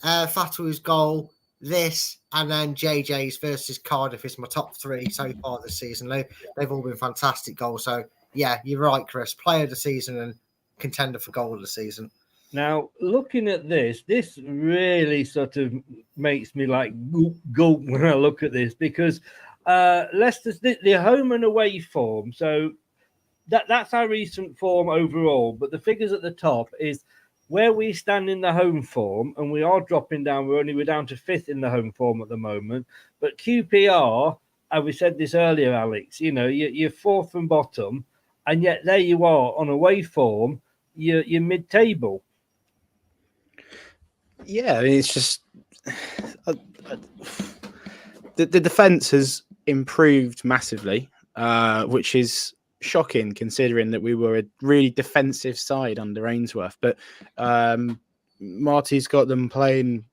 Fatu's goal, this, and then JJ's versus Cardiff is my top three so far this season. They've all been fantastic goals. So yeah, you're right, Chris. Player of the season and contender for goal of the season. Now, looking at this really sort of makes me like gulp when I look at this because Leicester's the home and away form. So that's our recent form overall. But the figures at the top is where we stand in the home form, and we are dropping down. We're down to 5th in the home form at the moment. But QPR, and we said this earlier, Alex, you're 4th from bottom, and yet there you are on away form. You're mid-table. Yeah, I mean, it's just the defence has improved massively, which is shocking considering that we were a really defensive side under Ainsworth. But Marty's got them playing,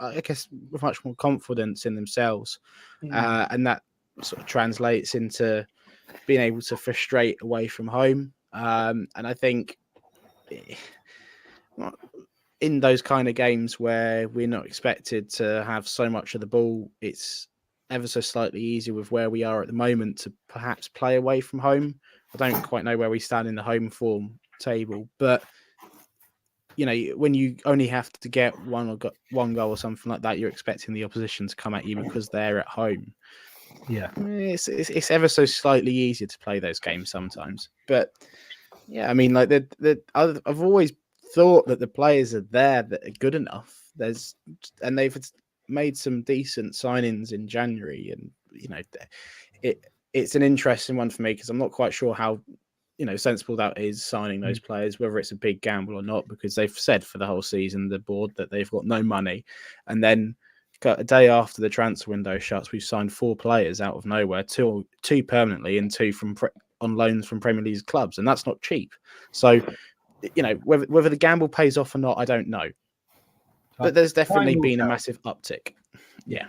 I guess, with much more confidence in themselves, and that sort of translates into being able to frustrate away from home. And I think in those kind of games where we're not expected to have so much of the ball, it's ever so slightly easier with where we are at the moment to perhaps play away from home. I don't quite know where we stand in the home form table, but when you only have to get one goal or something like that, you're expecting the opposition to come at you because they're at home. Yeah, it's ever so slightly easier to play those games sometimes. But yeah, I mean, like I've always thought that the players are there that are good enough. And they've made some decent signings in January, and it's an interesting one for me because I'm not quite sure how sensible that is, signing those players, whether it's a big gamble or not, because they've said for the whole season, the board, that they've got no money, and then a day after the transfer window shuts, we've signed 4 players out of nowhere, two permanently and 2 on loans from Premier League clubs, and that's not cheap. So whether the gamble pays off or not, I don't know. But there's definitely been a massive uptick. Yeah.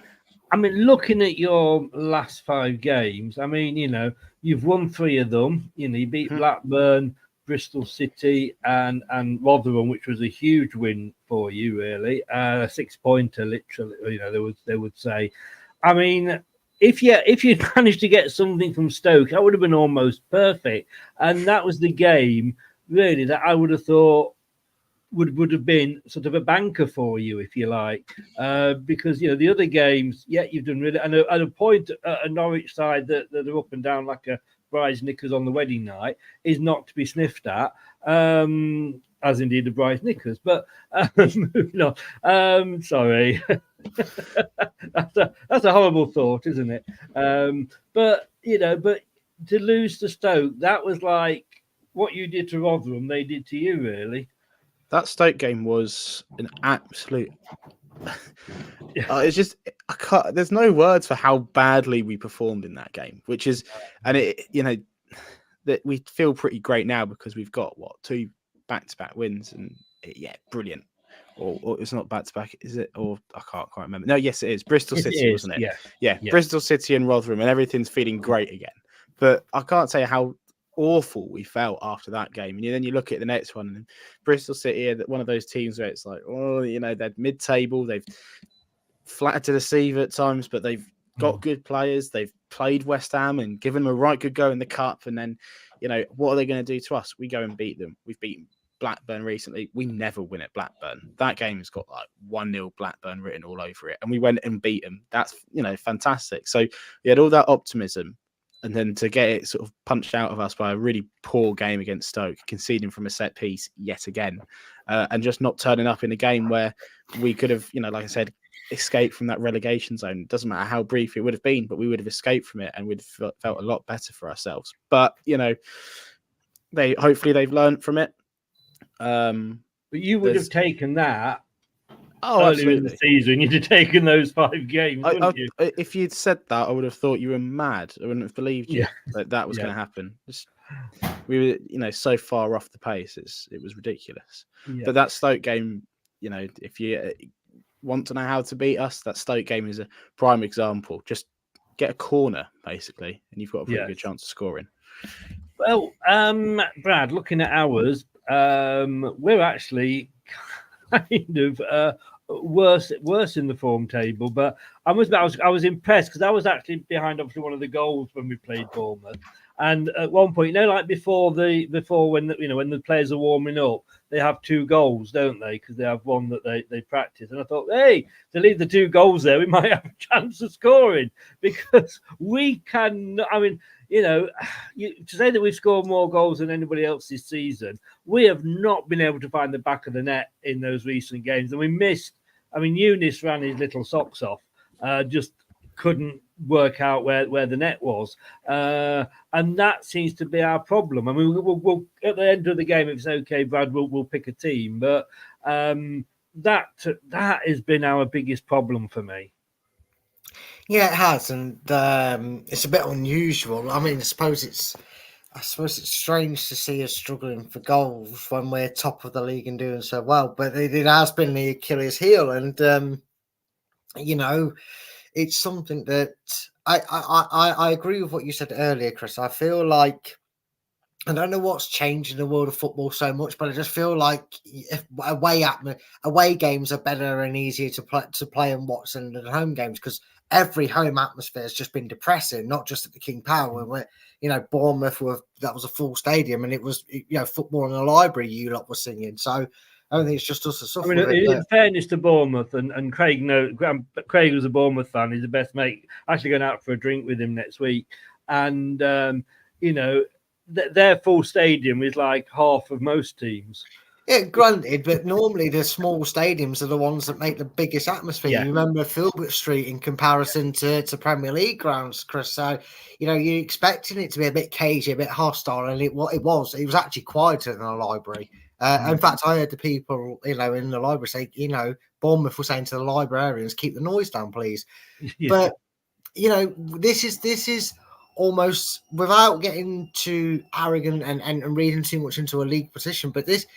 I mean, looking at your last 5 games, I mean, you've won 3 of them. You beat Blackburn, Bristol City, and Rotherham, which was a huge win for you, really. 6-pointer, literally. They would say. I mean, if you'd managed to get something from Stoke, that would have been almost perfect. And that was the game, really, that I would have thought would have been sort of a banker for you, if you like, because the other games, you've done really, and at a point a Norwich side that are up and down like a bride's knickers on the wedding night is not to be sniffed at, as indeed the bride's knickers. But moving on, sorry, that's a horrible thought, isn't it? But to lose to Stoke, that was like what you did to Rotherham, they did to you, really. That Stoke game was an absolute. It's just there's no words for how badly we performed in that game, which is, and that we feel pretty great now because we've got 2 back-to-back wins, and brilliant. Or it's not back-to-back, is it? Or I can't quite remember. No, yes, it is. Bristol City, wasn't it? Yeah. Bristol City and Rotherham, and everything's feeling great again. But I can't say how awful we felt after that game. And then you look at the next one, and Bristol City are one of those teams where it's like, they're mid-table, they've flattered to deceive at times, but they've got good players. They've played West Ham and given them a right good go in the cup. And then, what are they going to do to us? We go and beat them. We've beaten Blackburn recently. We never win at Blackburn. That game's got like 1-0 Blackburn written all over it, and we went and beat them. That's fantastic. So we had all that optimism. and then to get it sort of punched out of us by a really poor game against Stoke, conceding from a set piece yet again, and just not turning up in a game where we could have, like I said, escaped from that relegation zone. It doesn't matter how brief it would have been, but we would have escaped from it and we'd felt a lot better for ourselves. But hopefully they've learned from it. But you would have taken that. Oh, earlier in the season, you'd have taken those 5 games, wouldn't you? If you'd said that, I would have thought you were mad. I wouldn't have believed you that was going to happen. We were, so far off the pace. It was ridiculous. Yeah. But that Stoke game, if you want to know how to beat us, that Stoke game is a prime example. Just get a corner, basically, and you've got a pretty good chance of scoring. Well, Brad, looking at ours, we're actually kind of worse in the form table, but I was impressed because I was actually behind obviously one of the goals when we played Bournemouth, and at one point, like before when the players are warming up, they have 2 goals, don't they? Because they have one that they practice, and I thought, hey, to leave the 2 goals there, we might have a chance of scoring because we can. I mean, to say that we've scored more goals than anybody else this season, we have not been able to find the back of the net in those recent games. And we missed, Eunice ran his little socks off, just couldn't work out where the net was. And that seems to be our problem. We'll at the end of the game, if it's okay, Brad, we'll pick a team. But that has been our biggest problem for me. Yeah, it has, and it's a bit unusual. I suppose it's strange to see us struggling for goals when we're top of the league and doing so well. But it has been the Achilles heel, and it's something that I agree with what you said earlier, Chris. I feel like I don't know what's changed in the world of football so much, but I just feel like if away games are better and easier to play and watch than the home games, because every home atmosphere has just been depressing, not just at the King Power, where Bournemouth that was a full stadium and it was football in a library you lot were singing. So I don't think it's just us that suffer. In fairness to Bournemouth, and Craig Craig was a Bournemouth fan. He's the best mate. Actually going out for a drink with him next week, and their full stadium is like half of most teams. Yeah, granted, but normally the small stadiums are the ones that make the biggest atmosphere. Yeah. You remember Filbert Street in comparison to Premier League grounds, Chris. So, you're expecting it to be a bit cagey, a bit hostile, and it was. It was actually quieter than a library. In fact, I heard the people, in the library say, Bournemouth were saying to the librarians, keep the noise down, please. Yeah. But, this is almost, without getting too arrogant and reading too much into a league position, but this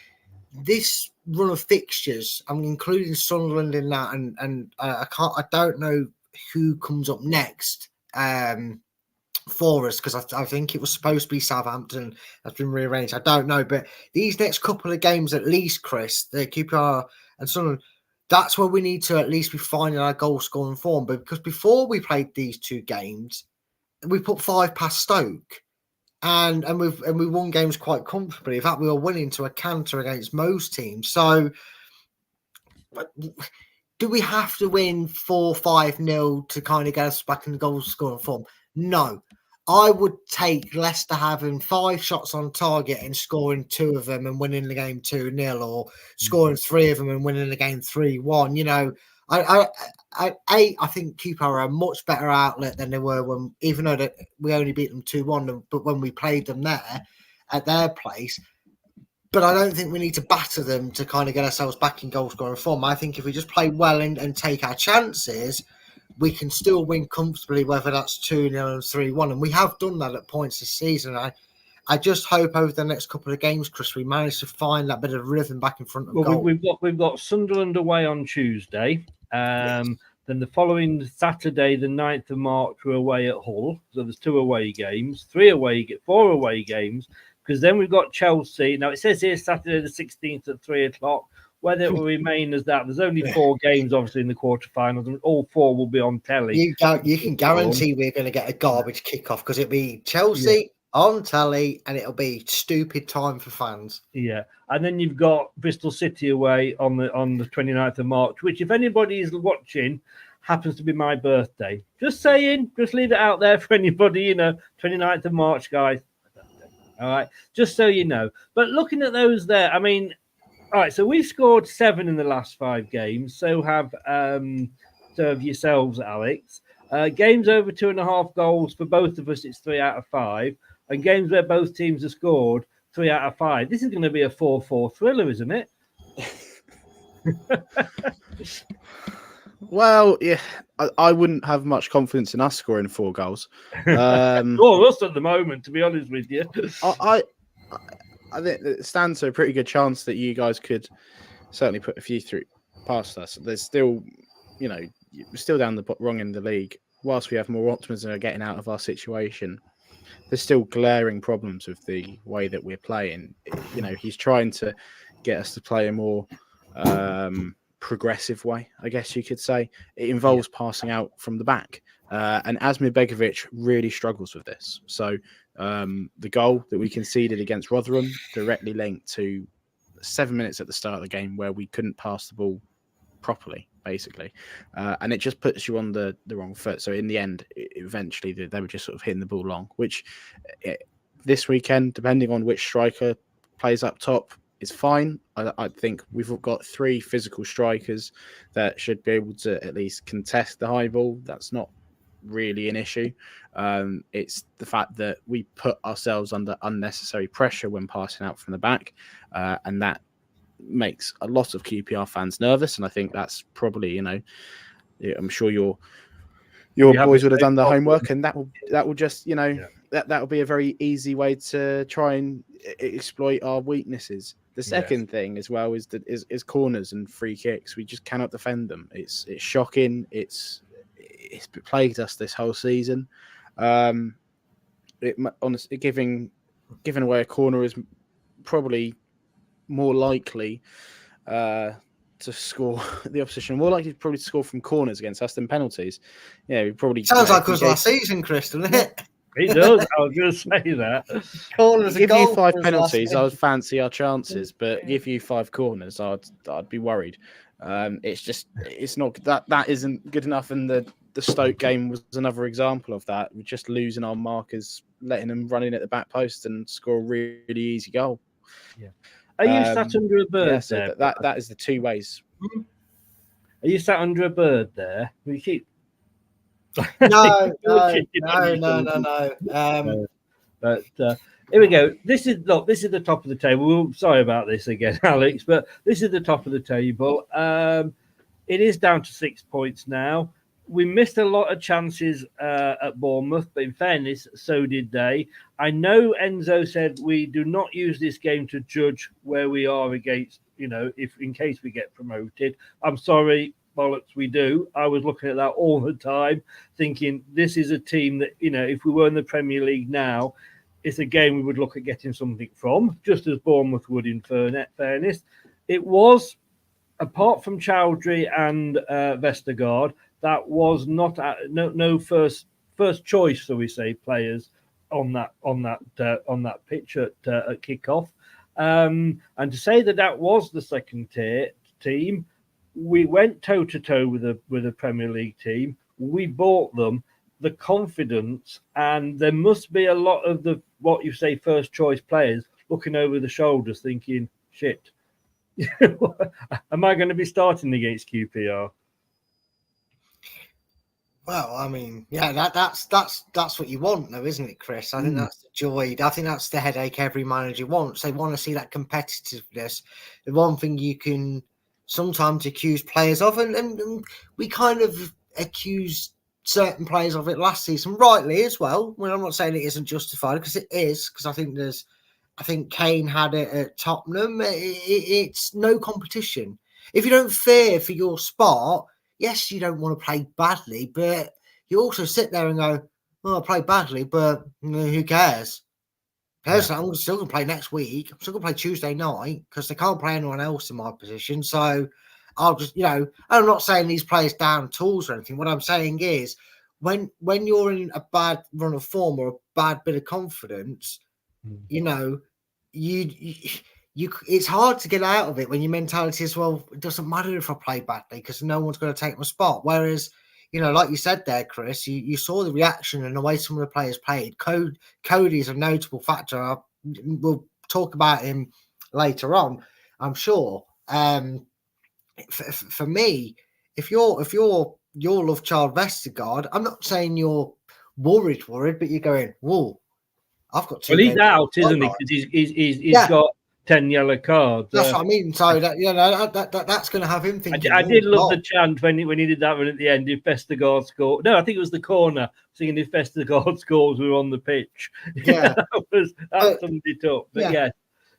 run of fixtures, I'm including Sunderland in that, and I don't know who comes up next for us, because I think it was supposed to be Southampton. That's been rearranged. I don't know, but these next couple of games, at least, Chris, the QPR and Sunderland, that's where we need to at least be finding our goal scoring form. But because before we played these 2 games, we put 5 past Stoke. And we won games quite comfortably. In fact, we were winning to a canter against most teams. So, do we have to win 4-5-0 to kind of get us back in the goal scoring form? No. I would take Leicester having 5 shots on target and scoring 2 of them and winning the game 2-0, or scoring 3 of them and winning the game 3-1. I think QPR are a much better outlet than they were even though that we only beat them 2-1, but when we played them there at their place. But I don't think we need to batter them to kind of get ourselves back in goal scoring form. I think if we just play well and take our chances, we can still win comfortably, whether that's 2-0 and 3-1. And we have done that at points this season. I just hope over the next couple of games, Chris, we manage to find that bit of rhythm back in front of goal. We've got Sunderland away on Tuesday. Yes. Then the following Saturday, the 9th of March, we're away at Hull. So there's 4 away games, because then we've got Chelsea. Now, it says here Saturday the 16th at 3:00. Whether it will remain as that, there's only 4 games, obviously, in the quarterfinals, and all 4 will be on telly. You can guarantee we're going to get a garbage kickoff, because it'll be Chelsea on telly, and it'll be stupid time for fans. Yeah, and then you've got Bristol City away on the 29th of March, which, if anybody is watching, happens to be my birthday. Just saying, just leave it out there for anybody, 29th of March, guys. All right, just so you know. But looking at those there, I mean, all right, so we've scored 7 in the last 5 games. So have yourselves, Alex. Games over 2.5 goals for both of us, it's 3 out of 5. And games where both teams have scored 3 out of 5. This is going to be a 4-4 thriller, isn't it? Well, yeah, I wouldn't have much confidence in us scoring 4 goals. Well, us at the moment, to be honest with you. I think it stands a pretty good chance that you guys could certainly put a few through past us. There's still, we're still down the wrong end of the league. Whilst we have more optimism of getting out of our situation, there's still glaring problems with the way that we're playing. He's trying to get us to play a more progressive way, I guess you could say. It involves passing out from the back. And Asmir Begovic really struggles with this. So the goal that we conceded against Rotherham directly linked to 7 minutes at the start of the game where we couldn't pass the ball properly, basically. And it just puts you on the wrong foot. So in the end, eventually they were just sort of hitting the ball long, which this weekend, depending on which striker plays up top, is fine. I think we've got 3 physical strikers that should be able to at least contest the high ball. That's not really an issue. It's the fact that we put ourselves under unnecessary pressure when passing out from the back, and that makes a lot of QPR fans nervous. And I think that's probably, I'm sure your boys would have done their homework, and that will just, that will be a very easy way to try and exploit our weaknesses. The second thing as well is corners and free kicks. We just cannot defend them. It's shocking. It's plagued us this whole season. Honestly, giving away a corner is probably more likely to score the opposition. More likely probably to score from corners against us than penalties. Yeah, we probably sounds like us last season, Chris, doesn't it? It does. I was going to say that. Corners give you 5 penalties, I would fancy our chances, but give you 5 corners, I'd be worried. It's not that isn't good enough. And the Stoke game was another example of that. We're just losing our markers, letting them run in at the back post and score a really easy goal. Yeah. Are you sat under a bird yeah, so there? That is the 2 ways. Are you sat under a bird there? We keep. No. But here we go. This is the top of the table. Sorry about this again, Alex, but this is the top of the table. It is down to 6 points now. We missed a lot of chances at Bournemouth, but in fairness, so did they. I know Enzo said we do not use this game to judge where we are against, if in case we get promoted. I'm sorry, bollocks, we do. I was looking at that all the time, thinking this is a team that, if we were in the Premier League now, it's a game we would look at getting something from, just as Bournemouth would in fairness. It was, apart from Chowdhury and Vestergaard, that was not no first choice, so we say, players on that pitch at kickoff. And to say that was the second tier team, we went toe to toe with a Premier League team. We bought them the confidence, and there must be a lot of the what you say first choice players looking over the shoulders, thinking, "Shit, am I going to be starting against QPR?" Well, I mean, yeah, that's what you want, though, isn't it, Chris? I think that's the joy. I think that's the headache every manager wants. They want to see that competitiveness. The one thing you can sometimes accuse players of, and we kind of accused certain players of it last season, rightly as well. Well, I'm not saying it isn't justified, because it is, because I think Kane had it at Tottenham. It's no competition. If you don't fear for your spot, yes, you don't want to play badly, but you also sit there and go, "Well, I played badly, but who cares?" Personally, I'm still going to play next week. I'm still going to play Tuesday night because they can't play anyone else in my position. So I'll just, I'm not saying these players down tools or anything. What I'm saying is when you're in a bad run of form or a bad bit of confidence, it's hard to get out of it when your mentality is, well, it doesn't matter if I play badly because no one's going to take my spot. Whereas like you said there, Chris, you saw the reaction and the way some of the players played. Cody's a notable factor. We'll talk about him later on, I'm sure. For me, if you're your love child Vestergaard, I'm not saying you're worried, but you're going, whoa, I've got two. Well, he's out, isn't he? Because he's got 10 yellow cards. That's what I mean. So that's going to have him thinking. I did love the chant when he did that one at the end. If Vestergaard scored, no, I think it was the corner singing if Vestergaard scores, we were on the pitch. Yeah, that summed it up. But yeah,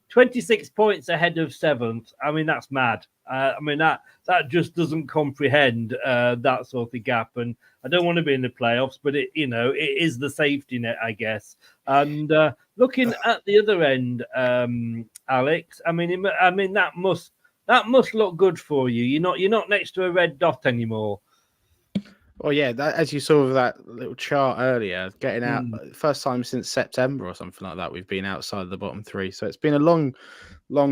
26 points ahead of 7th. I mean, that's mad. That just doesn't comprehend that sort of gap. And I don't want to be in the playoffs, but it is the safety net, I guess. And looking at the other end, Alex, I mean that must look good for you. You're not next to a red dot anymore. Well, yeah, as you saw with that little chart earlier, getting out first time since September or something like that, we've been outside the bottom 3. So it's been a long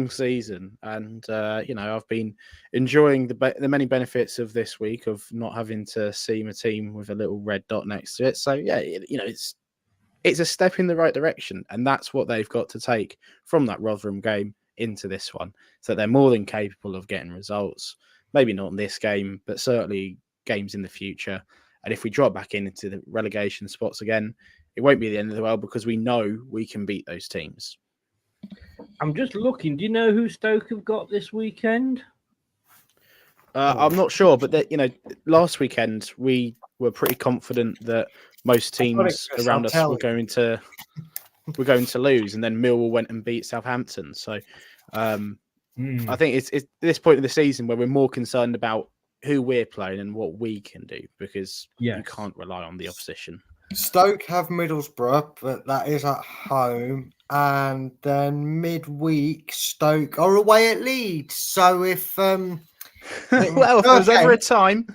season, and I've been enjoying the many benefits of this week of not having to see my team with a little red dot next to it. So yeah, it's a step in the right direction, and that's what they've got to take from that Rotherham game into this one, so they're more than capable of getting results. Maybe not in this game, but certainly games in the future. And if we drop back into the relegation spots again, it won't be the end of the world, because we know we can beat those teams. I'm just looking. Do you know who Stoke have got this weekend? I'm not sure, but last weekend we were pretty confident that most teams around us were going to lose, and then Millwall went and beat Southampton. So I think it's at this point of the season where we're more concerned about who we're playing and what we can do, because you can't rely on the opposition. Stoke have Middlesbrough, but that is at home. And then midweek, Stoke are away at Leeds. So if if there's ever a time,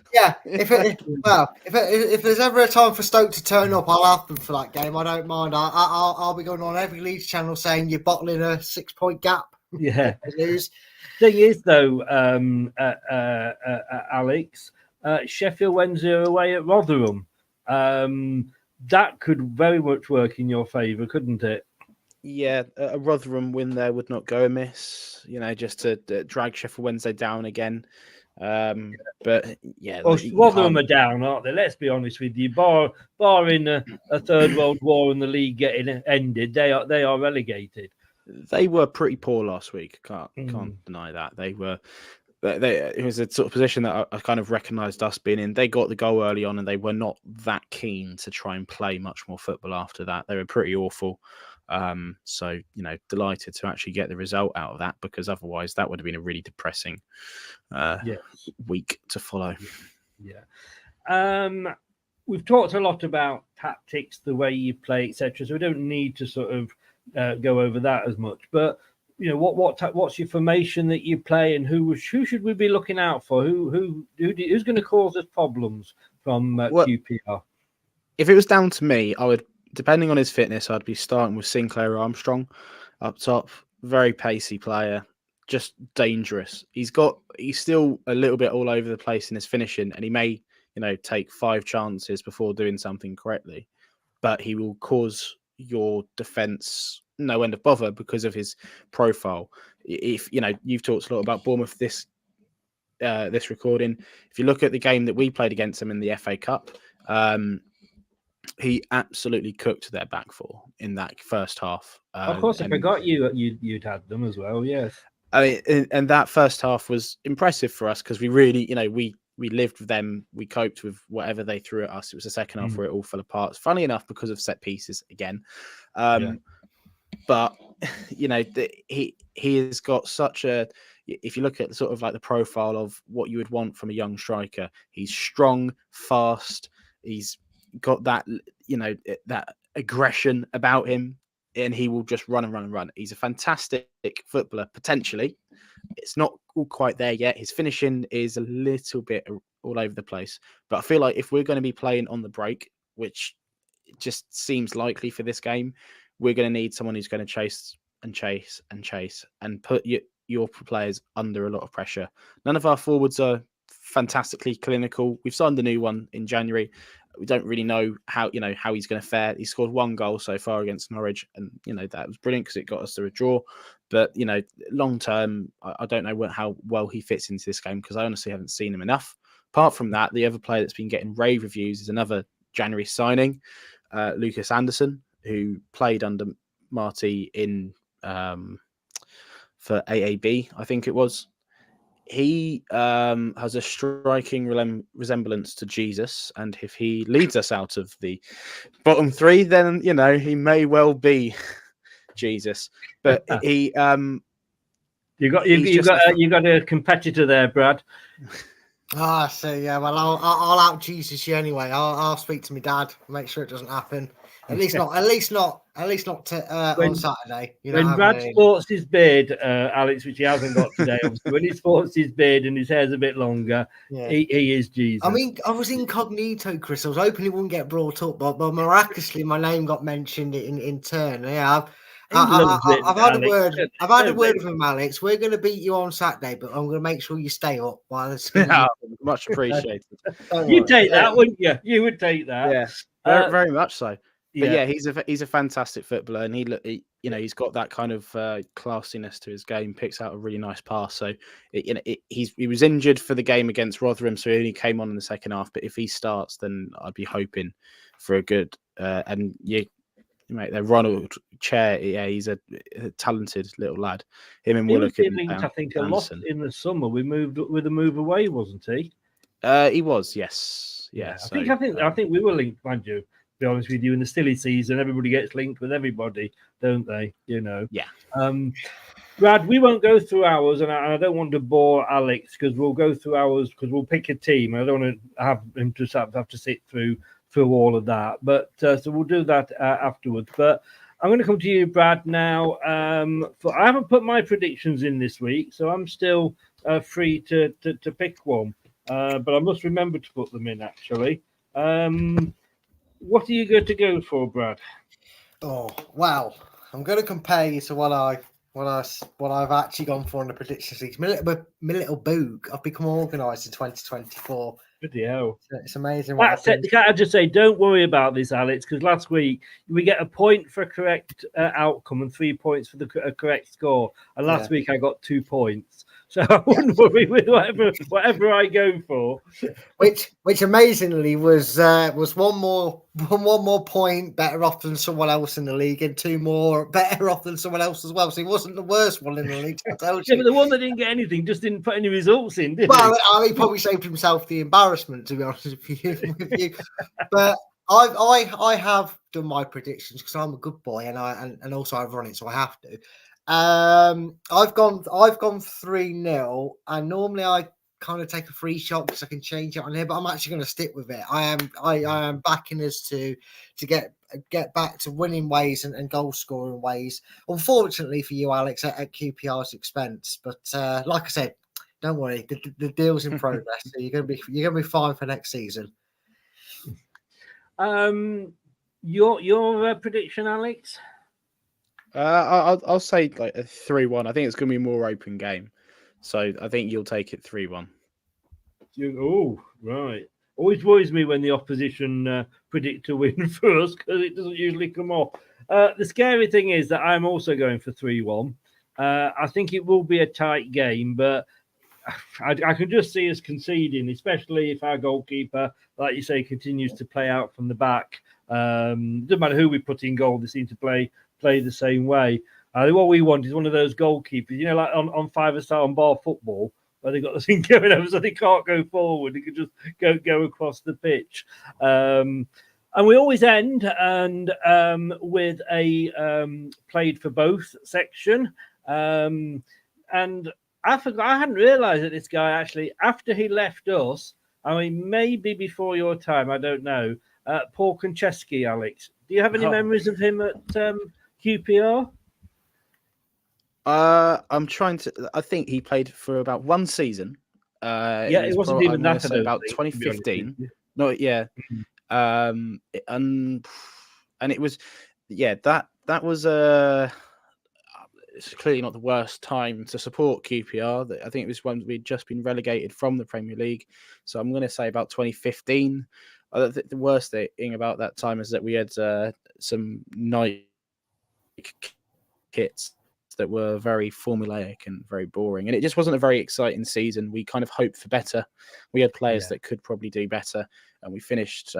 if there's ever a time for Stoke to turn up, I'll have them for that game. I don't mind. I'll be going on every Leeds channel saying you're bottling a 6-point gap. Yeah. Lose. Thing is, though, Alex, Sheffield Wednesday are away at Rotherham. That could very much work in your favour, couldn't it? Yeah, a Rotherham win there would not go amiss, just to drag Sheffield Wednesday down again. But yeah, well, Rotherham are down, aren't they? Let's be honest with you. Barring a Third World War and the league getting ended, they are relegated. They were pretty poor last week. Can't deny that. It was a sort of position that I kind of recognised us being in. They got the goal early on, and they were not that keen to try and play much more football after that. They were pretty awful. So, delighted to actually get the result out of that, because otherwise that would have been a really depressing week to follow. Yeah. We've talked a lot about tactics, the way you play, etc. So we don't need to sort of go over that as much. But what's your formation that you play, and who should we be looking out for? Who's going to cause us problems from QPR? If it was down to me, I would, depending on his fitness, I'd be starting with Sinclair Armstrong up top. Very pacey player, just dangerous. He's still a little bit all over the place in his finishing, and he may, take 5 chances before doing something correctly, but he will cause your defence no end of bother because of his profile. If you've talked a lot about Bournemouth this recording. If you look at the game that we played against him in the FA Cup, he absolutely cooked their back four in that first half. Of course, I forgot you'd had them as well. Yes, I mean, and that first half was impressive for us, because we really, we lived with them. We coped with whatever they threw at us. It was the second half where it all fell apart. Funny enough, because of set pieces again. But he has got such a. If you look at sort of like the profile of what you would want from a young striker, he's strong, fast. He's got that, that aggression about him, and he will just run and run and run. He's a fantastic footballer, potentially. It's not all quite there yet. His finishing is a little bit all over the place. But I feel like if we're going to be playing on the break, which just seems likely for this game, we're going to need someone who's going to chase and chase and chase and put your players under a lot of pressure. None of our forwards are fantastically clinical. We've signed the new one in January. We don't really know how he's going to fare. He scored 1 goal so far against Norwich, and that was brilliant because it got us to a draw. But long term, I don't know how well he fits into this game because I honestly haven't seen him enough. Apart from that, the other player that's been getting rave reviews is another January signing, Lucas Anderson, who played under Marty in for AAB, I think it was. He has a striking resemblance to Jesus, and if he leads us out of the bottom 3, then he may well be Jesus. But he, you got a competitor there, Brad. So yeah. Well, I'll out Jesus you anyway. I'll speak to my dad, make sure it doesn't happen. At least not on Saturday. When Brad sports his beard, Alex, which he hasn't got today, obviously, when he sports his beard and his hair's a bit longer, he is Jesus. I mean, I was incognito, Chris. I was hoping it wouldn't get brought up, but miraculously, my name got mentioned in turn. Yeah, I've had a word. I've had a word with him, Alex. We're going to beat you on Saturday, but I'm going to make sure you stay up while it's much appreciated. You'd take that, wouldn't you? You would take that. Yeah, very much so. But yeah, he's a fantastic footballer, and he's got that kind of classiness to his game. Picks out a really nice pass. So he was injured for the game against Rotherham, so he only came on in the second half. But if he starts, then I'd be hoping for a good mate. Ronald Chair, he's a talented little lad. Him and Willock. I think a lot in the summer. We moved with a move away, wasn't he? He was, yes, yeah. I think we were linked, mind you. Be honest with you, in the silly season, everybody gets linked with everybody, don't they? Yeah. Brad, we won't go through ours, and I don't want to bore Alex because we'll go through ours because we'll pick a team. I don't want to have him just have to sit through all of that, but so we'll do that afterwards. But I'm going to come to you, Brad. Now, I haven't put my predictions in this week, so I'm still free to pick one. But I must remember to put them in actually. What are you going to go for, Brad? Oh, wow. I'm going to compare you to what I've actually gone for in the predictions league. My little book. I've become organised in 2024. Bloody hell. It's amazing. Can I just say, don't worry about this, Alex, because last week we get a point for a correct outcome and 3 points for the correct score. And last week I got 2 points. So I wouldn't worry with whatever I go for. Which amazingly was one more point better off than someone else in the league, and 2 more better off than someone else as well. So he wasn't the worst one in the league. But the one that didn't get anything just didn't put any results in, did he? Well, he probably saved himself the embarrassment, to be honest with you. But I have done my predictions because I'm a good boy, and also I've run it, so I have to. I've gone 3-0, and normally I kind of take a free shot because I can change it on here, but I'm actually going to stick with it. I am backing us to get back to winning ways and goal scoring ways. Unfortunately for you, Alex, at QPR's expense, but like I said, don't worry, the deal's in progress. So you're going to be fine for next season. Your prediction, Alex? I'll say like a 3-1. I think it's going to be a more open game, so I think you'll take it 3-1. Oh, right. Always worries me when the opposition predict a win for us because it doesn't usually come off. The scary thing is that I'm also going for 3-1. I think it will be a tight game, but I can just see us conceding, especially if our goalkeeper, like you say, continues to play out from the back. Doesn't matter who we put in goal; they seem to play the same way. What we want is one of those goalkeepers, like on 5-a-side on bar football, where they got the thing going over, so they can't go forward; they can just go across the pitch. And we always end with a played for both section. And I forgot, I hadn't realised that this guy actually, after he left us, I mean, maybe before your time, I don't know. Paul Konchesky, Alex. Do you have any memories of him at QPR? I'm trying to. I think he played for about 1 season. It wasn't even that. About 2015. No, yeah. And it was, that was it's clearly not the worst time to support QPR. I think it was when we'd just been relegated from the Premier League. So I'm going to say about 2015. The worst thing about that time is that we had some Nike kits that were very formulaic and very boring. And it just wasn't a very exciting season. We kind of hoped for better. We had players that could probably do better. And we finished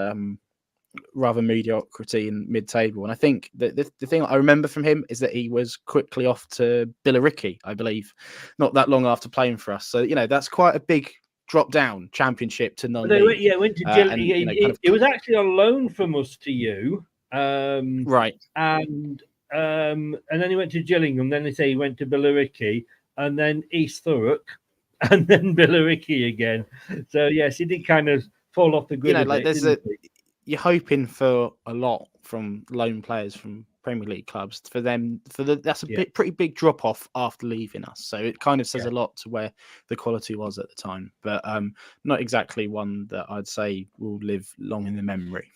rather mediocrity in mid-table. And I think that the thing I remember from him is that he was quickly off to Billericay, I believe, not that long after playing for us. So, that's quite a big drop down, Championship to non-league. Went to Gillingham. It was actually on loan from us to you. Right. And then he went to Gillingham. Then they say he went to Billericay, and then East Thurrock, and then Billericay again. So yes, he did kind of fall off the grid. You're hoping for a lot from loan players from Premier League clubs. That's a pretty big drop off after leaving us. So it kind of says a lot to where the quality was at the time, but not exactly one that I'd say will live long in the memory.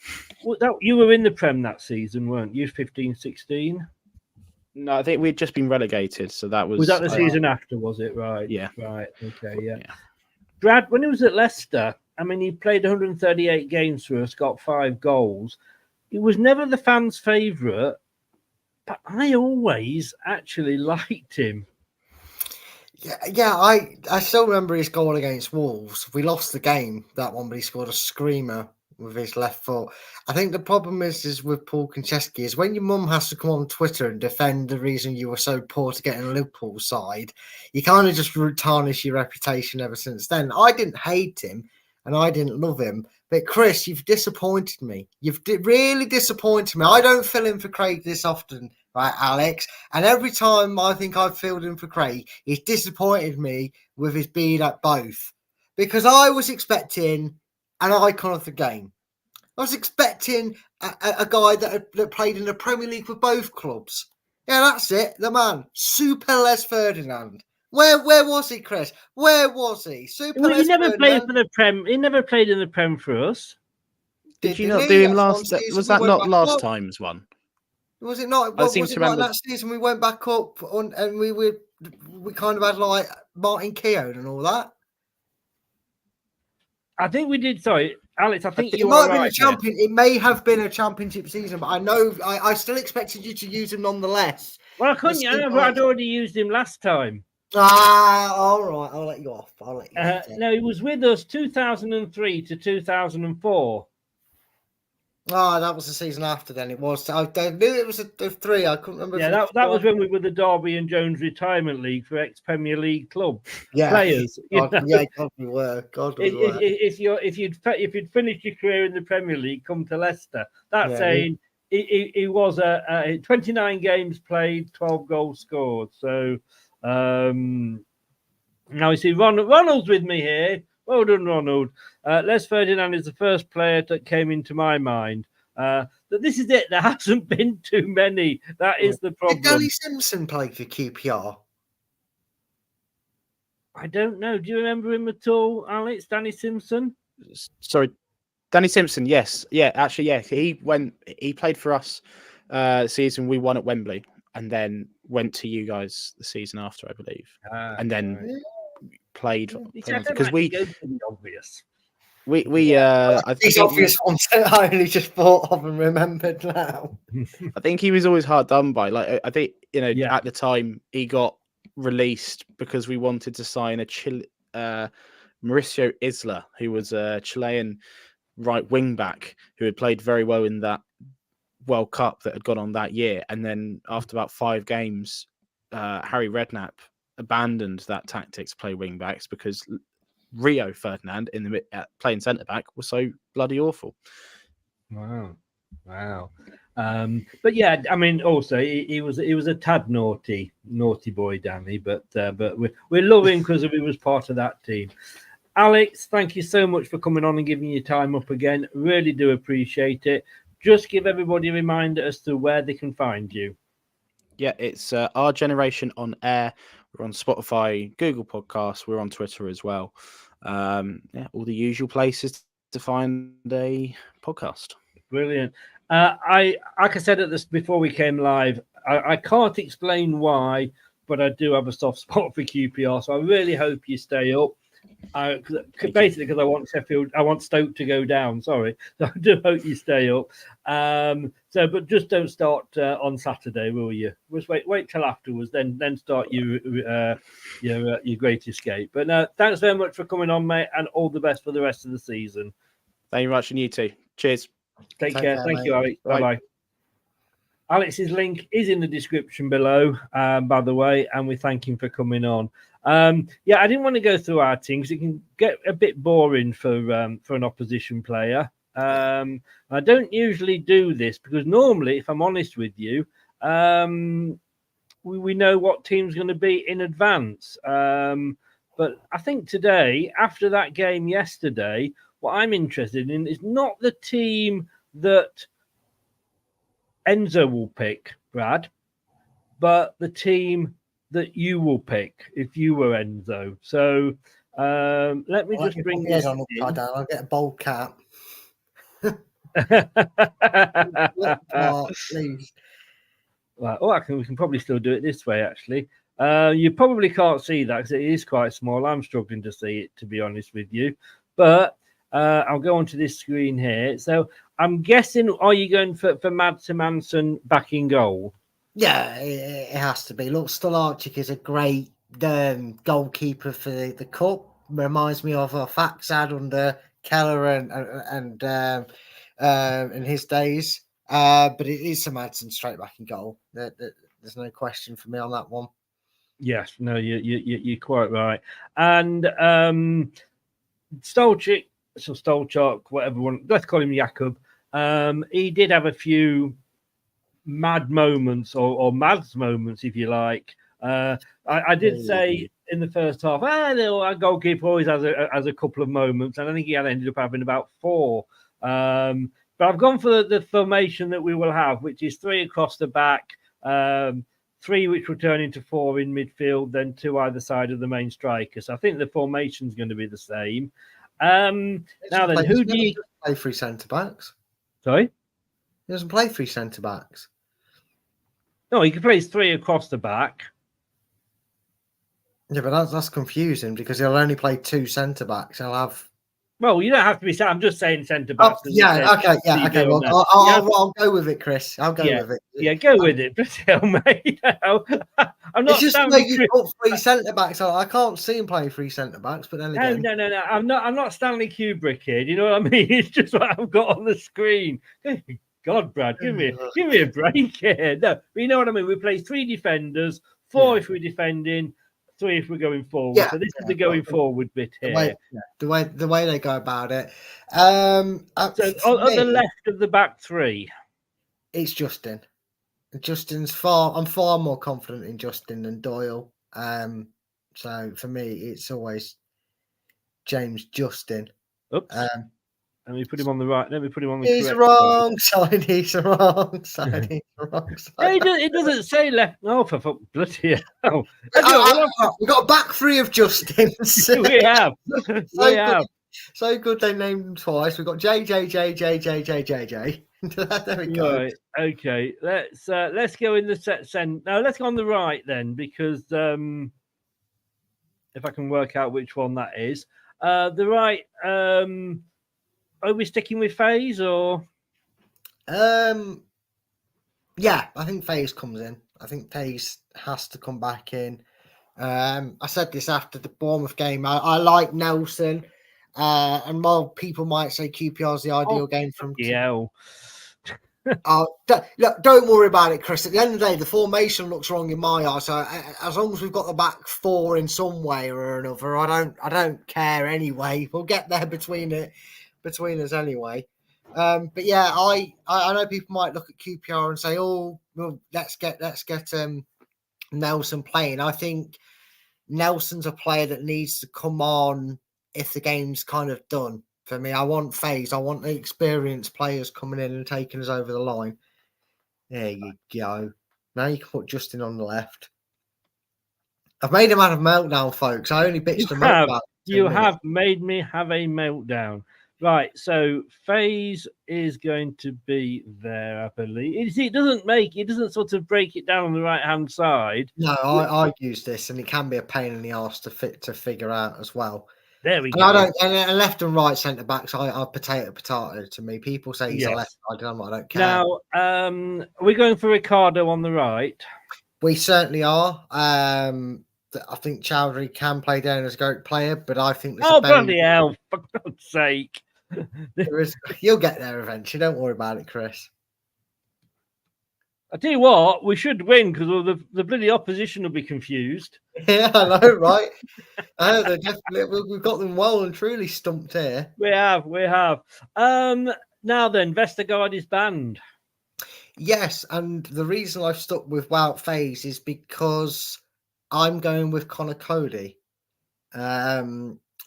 Well, you were in the Prem that season, weren't you? 15-16. No, I think we'd just been relegated. So that was that the season after? Was it right? Yeah. Right. Okay. Yeah. Brad, when he was at Leicester, I mean, he played 138 games for us, got 5 goals. He was never the fans' favourite, but I always actually liked him. Yeah, I still remember his goal against Wolves. We lost the game, that one, but he scored a screamer with his left foot. I think the problem is with Paul Konchesky is when your mum has to come on Twitter and defend the reason you were so poor to get in a Liverpool side, you kind of just tarnish your reputation ever since then. I didn't hate him and I didn't love him, but Chris, you've disappointed me. You've really disappointed me. I don't fill in for Craig this often, right, Alex? And every time I think I've filled in for Craig, he's disappointed me with his beard at both. Because I was expecting an icon of the game. I was expecting a guy that played in the Premier League for both clubs. Yeah, that's it. The man, Super Les Ferdinand. Where was he, Chris? Where was he? He never played for the Prem. He never played in the Prem for us. Did you not do him last? Was that not last time's one? Was it not? I seem to remember that season we went back up and we kind of had like Martin Keown and all that. I think we did. Sorry, Alex. I think it might have been a champion. It may have been a championship season, but I know I still expected you to use him nonetheless. Well, I couldn't. I'd already used him last time. All right. I'll let you off. No, he was with us 2003 to 2004. That was the season after. Then it was. I knew it was a 3. I couldn't remember. Yeah, that was when we were the Derby and Jones Retirement League for ex-Premier League club players. God we were. If you'd finished your career in the Premier League, come to Leicester. That's saying he was 29 games played, 12 goals scored. So now you see Ronald's with me here. Well done, Ronald. Les Ferdinand is the first player that came into my mind. That this is it. There hasn't been too many. That is the problem. Did Danny Simpson play for QPR? I don't know. Do you remember him at all, Alex? Danny Simpson? Sorry, Danny Simpson. Yes, actually, yeah. He played for us the season we won at Wembley, and then went to you guys the season after, I believe, and then played because we obvious. These obvious ones that I only just thought of and remembered now. I think he was always hard done by. Like I think at the time he got released because we wanted to sign Mauricio Isla, who was a Chilean right wing back who had played very well in that World Cup that had gone on that year. And then after about 5 games, Harry Redknapp abandoned that tactic to play wing backs because Rio Ferdinand in the playing centre back was so bloody awful. Wow. But yeah, I mean, also he was a tad naughty boy, Danny. But we love him because he was part of that team. Alex, thank you so much for coming on and giving your time up again. Really do appreciate it. Just give everybody a reminder as to where they can find you. Yeah, it's Our Generation on Air. We're on Spotify, Google Podcasts. We're on Twitter as well. All the usual places to find a podcast. Brilliant. Like I said at this before we came live, I can't explain why, but I do have a soft spot for QPR. So I really hope you stay up. Basically, because I want Stoke to go down. Sorry, so I do hope you stay up. But just don't start on Saturday, will you? Just wait till afterwards, then start your great escape. But no, thanks very much for coming on, mate, and all the best for the rest of the season. Thank you very much, and you too. Cheers. Take care. Thank you, Alex. Bye. Alex's link is in the description below, by the way, and we thank him for coming on. I didn't want to go through our team because it can get a bit boring for an opposition player. I don't usually do this because normally, if I'm honest with you, we know what team's going to be in advance. But I think today, after that game yesterday, what I'm interested in is not the team that Enzo will pick, Brad, but the team that you will pick if you were Enzo. So let me just bring this in. I'll get a bold cap. Please. Right. We can probably still do it this way, actually. You probably can't see that because it is quite small. I'm struggling to see it, to be honest with you. But I'll go onto this screen here. So I'm guessing, are you going for Mads Manson back in goal? Yeah, it has to be. Look, Stolarczyk is a great goalkeeper for the cup. Reminds me of Faxad under Keller and in his days. But it is Sam Madsen straight back in goal. There's no question for me on that one. Yes, no, you're quite right. And Stolchak, whatever one, let's call him Jakub. He did have a few mad moments or Mads moments, if you like. I did say in the first half, our goalkeeper always has a couple of moments, and I think he ended up having about 4. But I've gone for the formation that we will have, which is 3 across the back, 3 which will turn into 4 in midfield, then 2 either side of the main striker. So I think the formation is going to be the same. Now then, who do you play 3 centre backs? Sorry, he doesn't play 3 centre backs. No, he can play 3 across the back. Yeah, but that's confusing because he'll only play 2 centre backs. He'll have. Well, you don't have to be. I'm just saying centre backs. Okay. Well, I'll go with it, Chris. I'll go with it. Yeah, go with it. But mate, I'm not. It's just the way you put 3 centre backs. I can't see him playing 3 centre backs. But then again, no. I'm not Stanley Kubrick here. Do you know what I mean? It's just what I've got on the screen. God, Brad, give me a break here. No, but you know what I mean. We play 3 defenders, 4 if we're defending, 3 if we're going forward. So this is the going forward bit here. The way they go about it. So on the left of the back 3, it's Justin. I'm far more confident in Justin than Doyle. So for me, it's always James Justin. Oops. Let me put him on the right. Let me put him on the He's correct wrong side. He's wrong side. He's the wrong side. It doesn't say left. No, for fuck, bloody hell. We've got a back 3 of Justins. We have. So good they named them twice. We've got JJ. There we go. Right. Okay. Let's go in the send. No, let's go on the right then, because if I can work out which one that is. The right. Are we sticking with FaZe or? Yeah, I think FaZe comes in. I think FaZe has to come back in. I said this after the Bournemouth game. I like Nelson, and while people might say QPR is the ideal game from. Yeah. Look, don't worry about it, Chris. At the end of the day, the formation looks wrong in my eyes. So as long as we've got the back 4 in some way or another, I don't care anyway. We'll get there between us anyway. But yeah, I know people might look at QPR and say, "Oh, well, let's get Nelson playing." I think Nelson's a player that needs to come on if the game's kind of done. For me, I want FaZe. I want the experienced players coming in and taking us over the line. There you go. Now you can put Justin on the left. I've made him have a meltdown, folks. I only bitched him out. You have made me have a meltdown. Right, so Faze is going to be there, I believe. It doesn't sort of break it down on the right-hand side. No, I use this, and it can be a pain in the arse to figure out as well. There we And go. I don't, and left and right centre backs, I potato to me. People say he's a Yes. left side, I don't care. Now, we're going for Ricardo on the right. We certainly are. I think Chowdhury can play down as a great player, but I think there's Bloody hell, for God's sake. You'll get there eventually. Don't worry about it, Chris. I tell you what, we should win because the bloody opposition will be confused. Yeah, I know, right? They're definitely, we've got them well and truly stumped here. We have. Now then, Vestergaard is banned. Yes, and the reason I've stuck with Wout Faze is because I'm going with Connor Cody.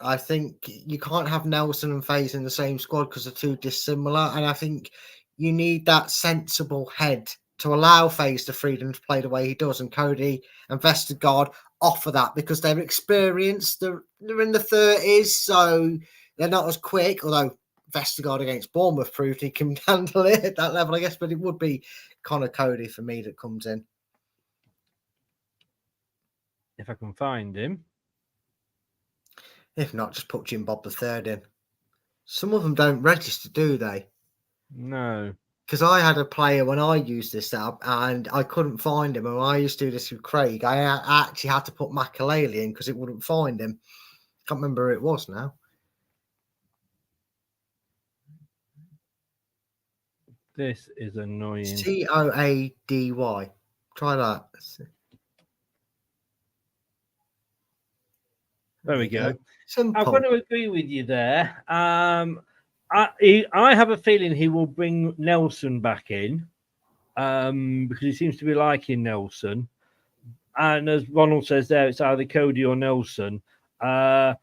I think you can't have Nelson and Faze in the same squad because they're too dissimilar, and I think you need that sensible head to allow Faze the freedom to play the way he does, and Cody and Vestergaard offer that because they're experienced. They're in the 30s, so they're not as quick, although Vestergaard against Bournemouth proved he can handle it at that level, I guess, but it would be Connor Cody for me that comes in. If I can find him. If not, just put Jim Bob the third in. Some of them don't register, do they? No. Because I had a player when I used this app and I couldn't find him. And when I used to do this with Craig, I actually had to put Makalele in because it wouldn't find him. Can't remember who it was now. This is annoying. Coady. Try that. There we go. Simple. I've got to agree with you there. I have a feeling he will bring Nelson back in because he seems to be liking Nelson. And as Ronald says there, it's either Cody or Nelson. I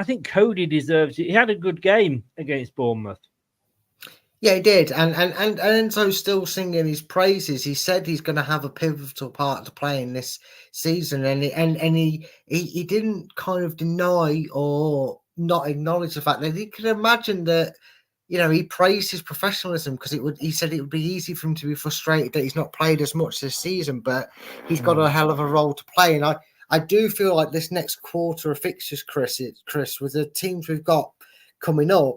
think Cody deserves it. He had a good game against Bournemouth. Yeah, he did. And Enzo's still singing his praises. He said he's going to have a pivotal part to play in this season. And he didn't kind of deny or not acknowledge the fact that he could imagine that, you know, he praised his professionalism because he said it would be easy for him to be frustrated that he's not played as much this season, but he's got a hell of a role to play. And I do feel like this next quarter of fixtures, Chris, with the teams we've got coming up,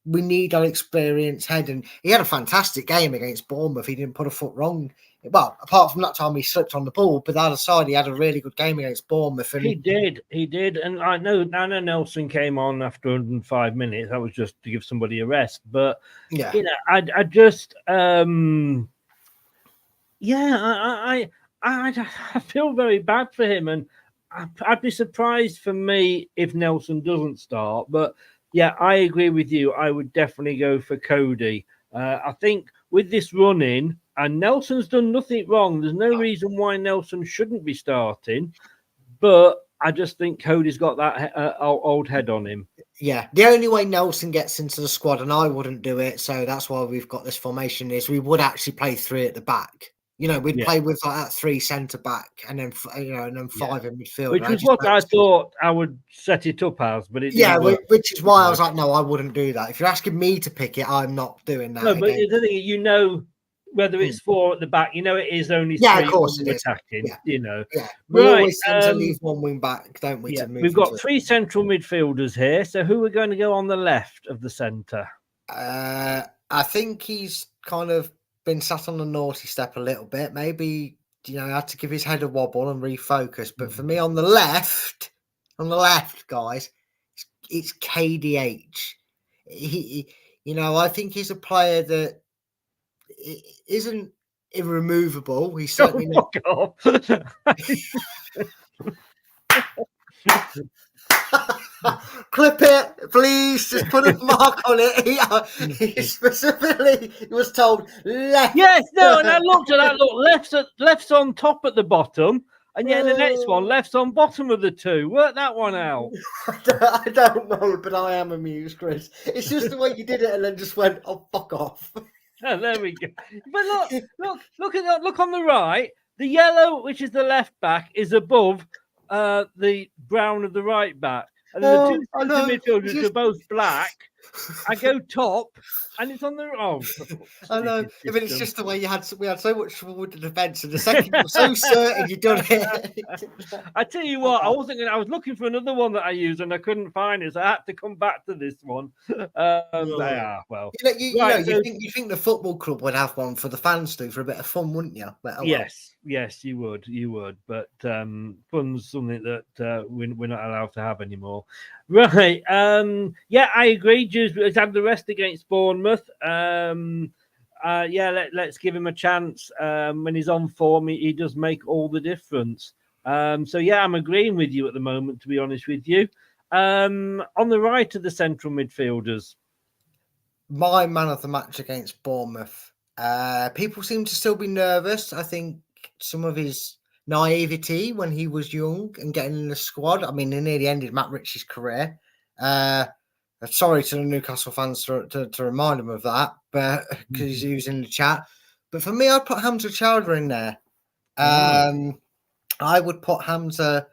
we need an experienced head, and he had a fantastic game against Bournemouth. He didn't put a foot wrong. Well, apart from that time he slipped on the ball, but the other side, he had a really good game against Bournemouth. And he did. And I know Nelson came on after 105 minutes. That was just to give somebody a rest. But, yeah, you know, I just, I feel very bad for him. And I'd be surprised for me if Nelson doesn't start. But, yeah, I agree with you. I would definitely go for Cody. I think with this run-in, and Nelson's done nothing wrong. There's no reason why Nelson shouldn't be starting. But I just think Cody's got that old head on him. Yeah, the only way Nelson gets into the squad, and I wouldn't do it, so that's why we've got this formation, is we would actually play three at the back. You know, we'd play with like that three centre back, and then five in midfield. Which is what I thought I would set it up as, but it didn't work. Which is why I was like, no, I wouldn't do that. If you're asking me to pick it, I'm not doing that. No, but the thing is, you know, whether it's four at the back, you know, it is only three. Yeah, of course it is. Attacking. Yeah. You know, yeah, we always tend to leave one wing back, don't we? Yeah, to move we've got three central midfielders here. So who are going to go on the left of the centre? I think he's kind of been sat on the naughty step a little bit. Maybe, you know, had to give his head a wobble and refocus. But for me, on the left, guys, it's KDH. He you know, I think he's a player that isn't irremovable. He's certainly not. Clip it, please. Just put a mark on it. He specifically was told left. Yes, no, and I looked at that. Look, left's on top at the bottom, and yeah, the next one, left's on bottom of the two. Work that one out. I don't know, but I am amused, Chris. It's just the way you did it, and then just went, "Oh, fuck off." Oh, there we go. But look on the right. The yellow, which is the left back, is above the brown of the right back, and then the two I centre know. midfielders are both black. I go top, and it's on the I know. stupid I mean, it's system. just the way we had so much trouble with the defence, and the second you're so certain you've done it. I tell you what, I wasn't going. I was looking for another one that I used, and I couldn't find it, so I had to come back to this one. Well, right. You think the football club would have one for the fans to for a bit of fun, wouldn't you? But, Yes, you would. But fun's something that we're not allowed to have anymore. Right. Yeah, I agree. He's had the rest against Bournemouth. Let's give him a chance. When he's on form, he does make all the difference. So yeah, I'm agreeing with you at the moment, to be honest with you. On the right of the central midfielders. My man of the match against Bournemouth. People seem to still be nervous. I think some of his naivety when he was young and getting in the squad. I mean, he nearly ended Matt Ritchie's career. Sorry to the Newcastle fans to remind him of that, but because he was in the chat. But for me, I'd put Hamza Chowdhury in there. I would put Hamza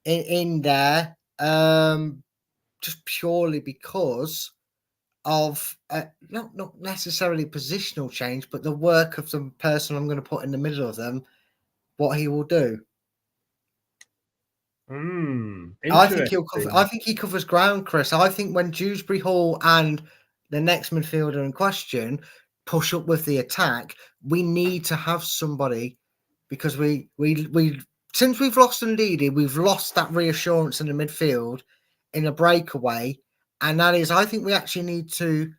in there just purely because of not necessarily positional change, but the work of the person I'm going to put in the middle of them, what he will do. I think he covers ground, Chris. I think when Dewsbury Hall and the next midfielder in question push up with the attack, we need to have somebody, because we since we've lost Ndidi, we've lost that reassurance in the midfield in a breakaway, and that is, I think we actually need to.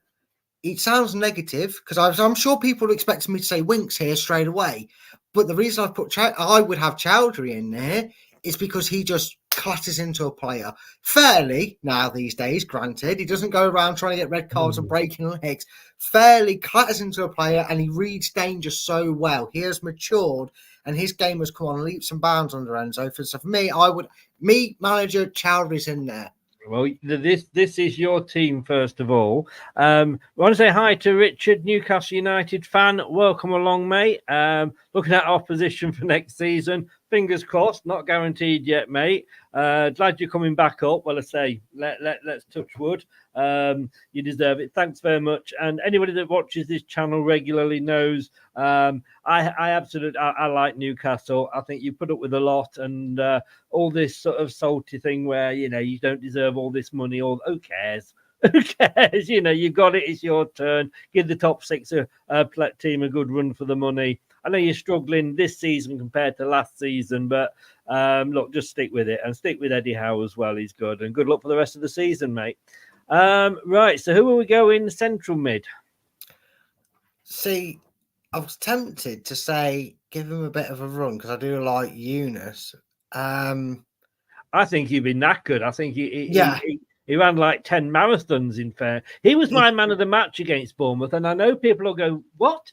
It sounds negative because I'm sure people expect me to say Winks here straight away, but the reason I would have Chowdhury in there is because he just clatters into a player fairly now these days. Granted, he doesn't go around trying to get red cards and breaking legs. Fairly clatters into a player, and he reads danger so well. He has matured, and his game has come on leaps and bounds under Enzo. So for me, manager Chowdhury's in there. Well, this is your team, first of all. I want to say hi to Richard, Newcastle United fan. Welcome along, mate. Looking at our position for next season. Fingers crossed, not guaranteed yet, mate. Glad you're coming back up. Well, I say, let's touch wood. You deserve it. Thanks very much. And anybody that watches this channel regularly knows I like Newcastle. I think you put up with a lot, and all this sort of salty thing where you don't deserve all this money. Or who cares? Who cares? You got it. It's your turn. Give the top six team a good run for the money. I know you're struggling this season compared to last season, but look, just stick with it and stick with Eddie Howe as well. He's good, and good luck for the rest of the season, mate. Right, so who will we go in central mid? See, I was tempted to say give him a bit of a run because I do like Yunus. I think he'd be knackered. I think he ran like 10 marathons. In fair, he was my man of the match against Bournemouth, and I know people will go, "What?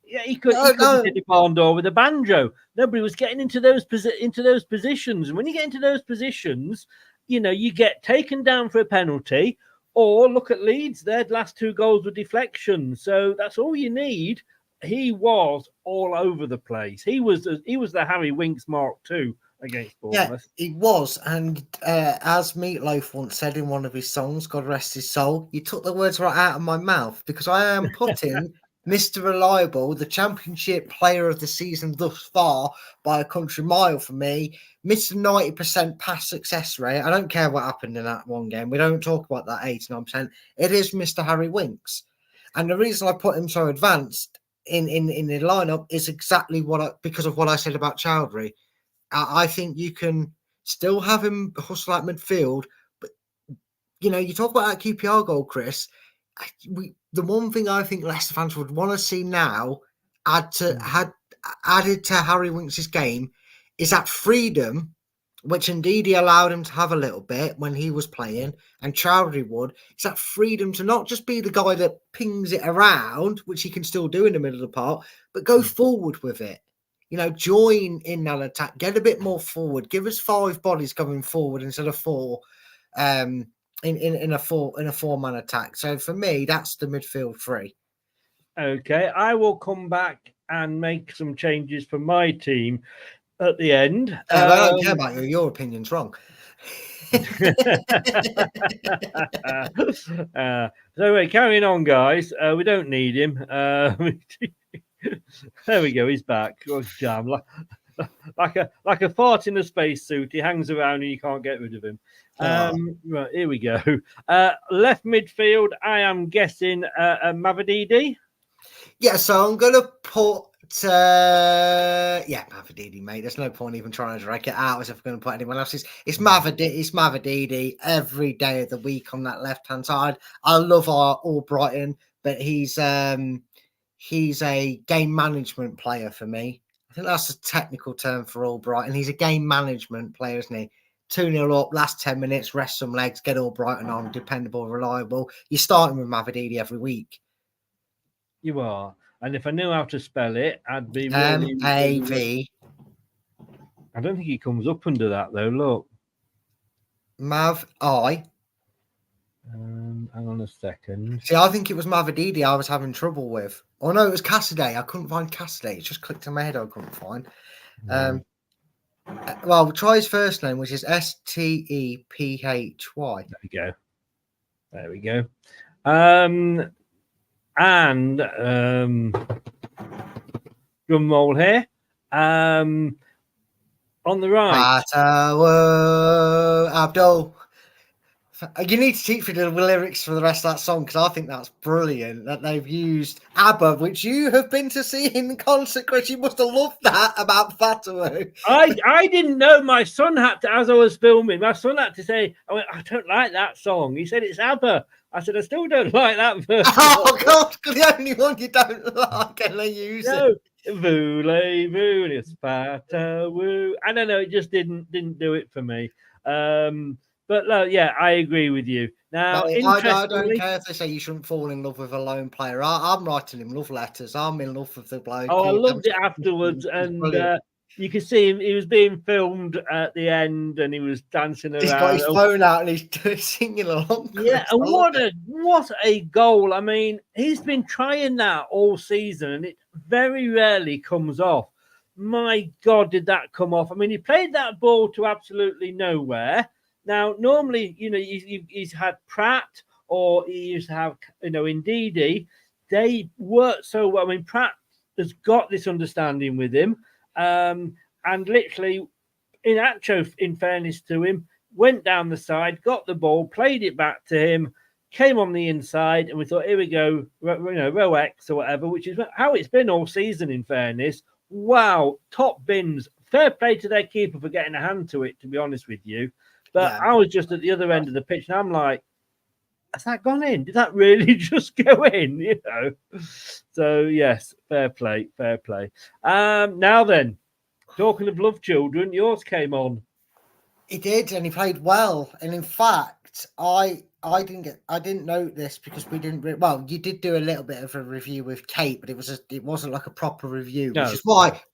Yeah, he could hit the barn door with a banjo." Nobody was getting into those positions, and when you get into those positions, you get taken down for a penalty. Or look at Leeds; their last 2 goals were deflections, so that's all you need. He was all over the place. He was the Harry Winks Mark II against Bournemouth. Yeah, he was, and as Meatloaf once said in one of his songs, God rest his soul, you took the words right out of my mouth, because I am putting Mr. Reliable, the Championship Player of the Season thus far by a country mile for me, Mr. 90% pass success rate. I don't care what happened in that one game. We don't talk about that 89%. It is Mr. Harry Winks. And the reason I put him so advanced in the lineup is exactly because of what I said about Chowdhury. I think you can still have him hustle at midfield, but you talk about that QPR goal, Chris. The one thing I think Leicester fans would want to see now added to Harry Winks' game is that freedom, which indeed he allowed him to have a little bit when he was playing, and Chowdhury would. It's that freedom to not just be the guy that pings it around, which he can still do in the middle of the park, but go forward with it. Join in that attack, get a bit more forward, give us 5 bodies coming forward instead of 4 in a 4-man attack. So for me, that's the midfield 3. Okay, I will come back and make some changes for my team. at the end. I don't care about you. Your opinion's wrong. So anyway, carrying on, guys. We don't need him. There we go. He's back. Oh, damn! Like a fart in a spacesuit. He hangs around and you can't get rid of him. Right, here we go. Left midfield. I am guessing Mavadidi. Yeah, so I'm gonna put Mavadidi, mate. There's no point even trying to drag it out as if I'm going to put anyone else. It's Mavadidi every day of the week on that left hand side. I love our Albrighton, but he's a game management player for me. I think that's a technical term for Albrighton. He's a game management player, isn't he? 2-0 up, last 10 minutes, rest some legs, get Albrighton on, dependable, reliable. You're starting with Mavadidi every week. You are. And if I knew how to spell it, I'd be really... M-A-V. I don't think he comes up under that, though. Look. Mav-I. Hang on a second. See, I think it was Mavadidi I was having trouble with. Oh, no, it was Cassidy. I couldn't find Cassidy. It just clicked in my head I couldn't find. Well, try his first name, which is S-T-E-P-H-Y. There we go. And drum roll here. On the right. Abdul. You need to teach me the lyrics for the rest of that song because I think that's brilliant that they've used ABBA, which you have been to see in concert, Chris. You must have loved that about Fatawu. I didn't know. My son had to, as I was filming, my son had to say, I don't like that song. He said it's ABBA. I said, I still don't like that verse. Oh, God, the only one you don't like, and they use it. Voulez-vous, it's Fatawu. I don't know, it just didn't do it for me. But yeah, I agree with you. Now, I don't care if they say you shouldn't fall in love with a lone player. I'm writing him love letters. I'm in love with the bloke. Oh, I loved it afterwards, and you can see him. He was being filmed at the end, and he was dancing around. He's got his phone out and he's singing along. Yeah, and what a goal! I mean, he's been trying that all season, and it very rarely comes off. My God, did that come off? I mean, he played that ball to absolutely nowhere. Now, normally, he's had Pratt or he used to have, Ndidi. They work so well. I mean, Pratt has got this understanding with him. And literally, in fairness to him, went down the side, got the ball, played it back to him, came on the inside, and we thought, here we go, row X or whatever, which is how it's been all season, in fairness. Wow, top bins. Fair play to their keeper for getting a hand to it, to be honest with you. But I was just at the other end of the pitch, and I'm like, has that gone in? Did that really just go in? So, yes, fair play. Now then, talking of love children, yours came on. He did, and he played well. And in fact, I didn't note this because we didn't. You did do a little bit of a review with Kate, but it wasn't like a proper review, no.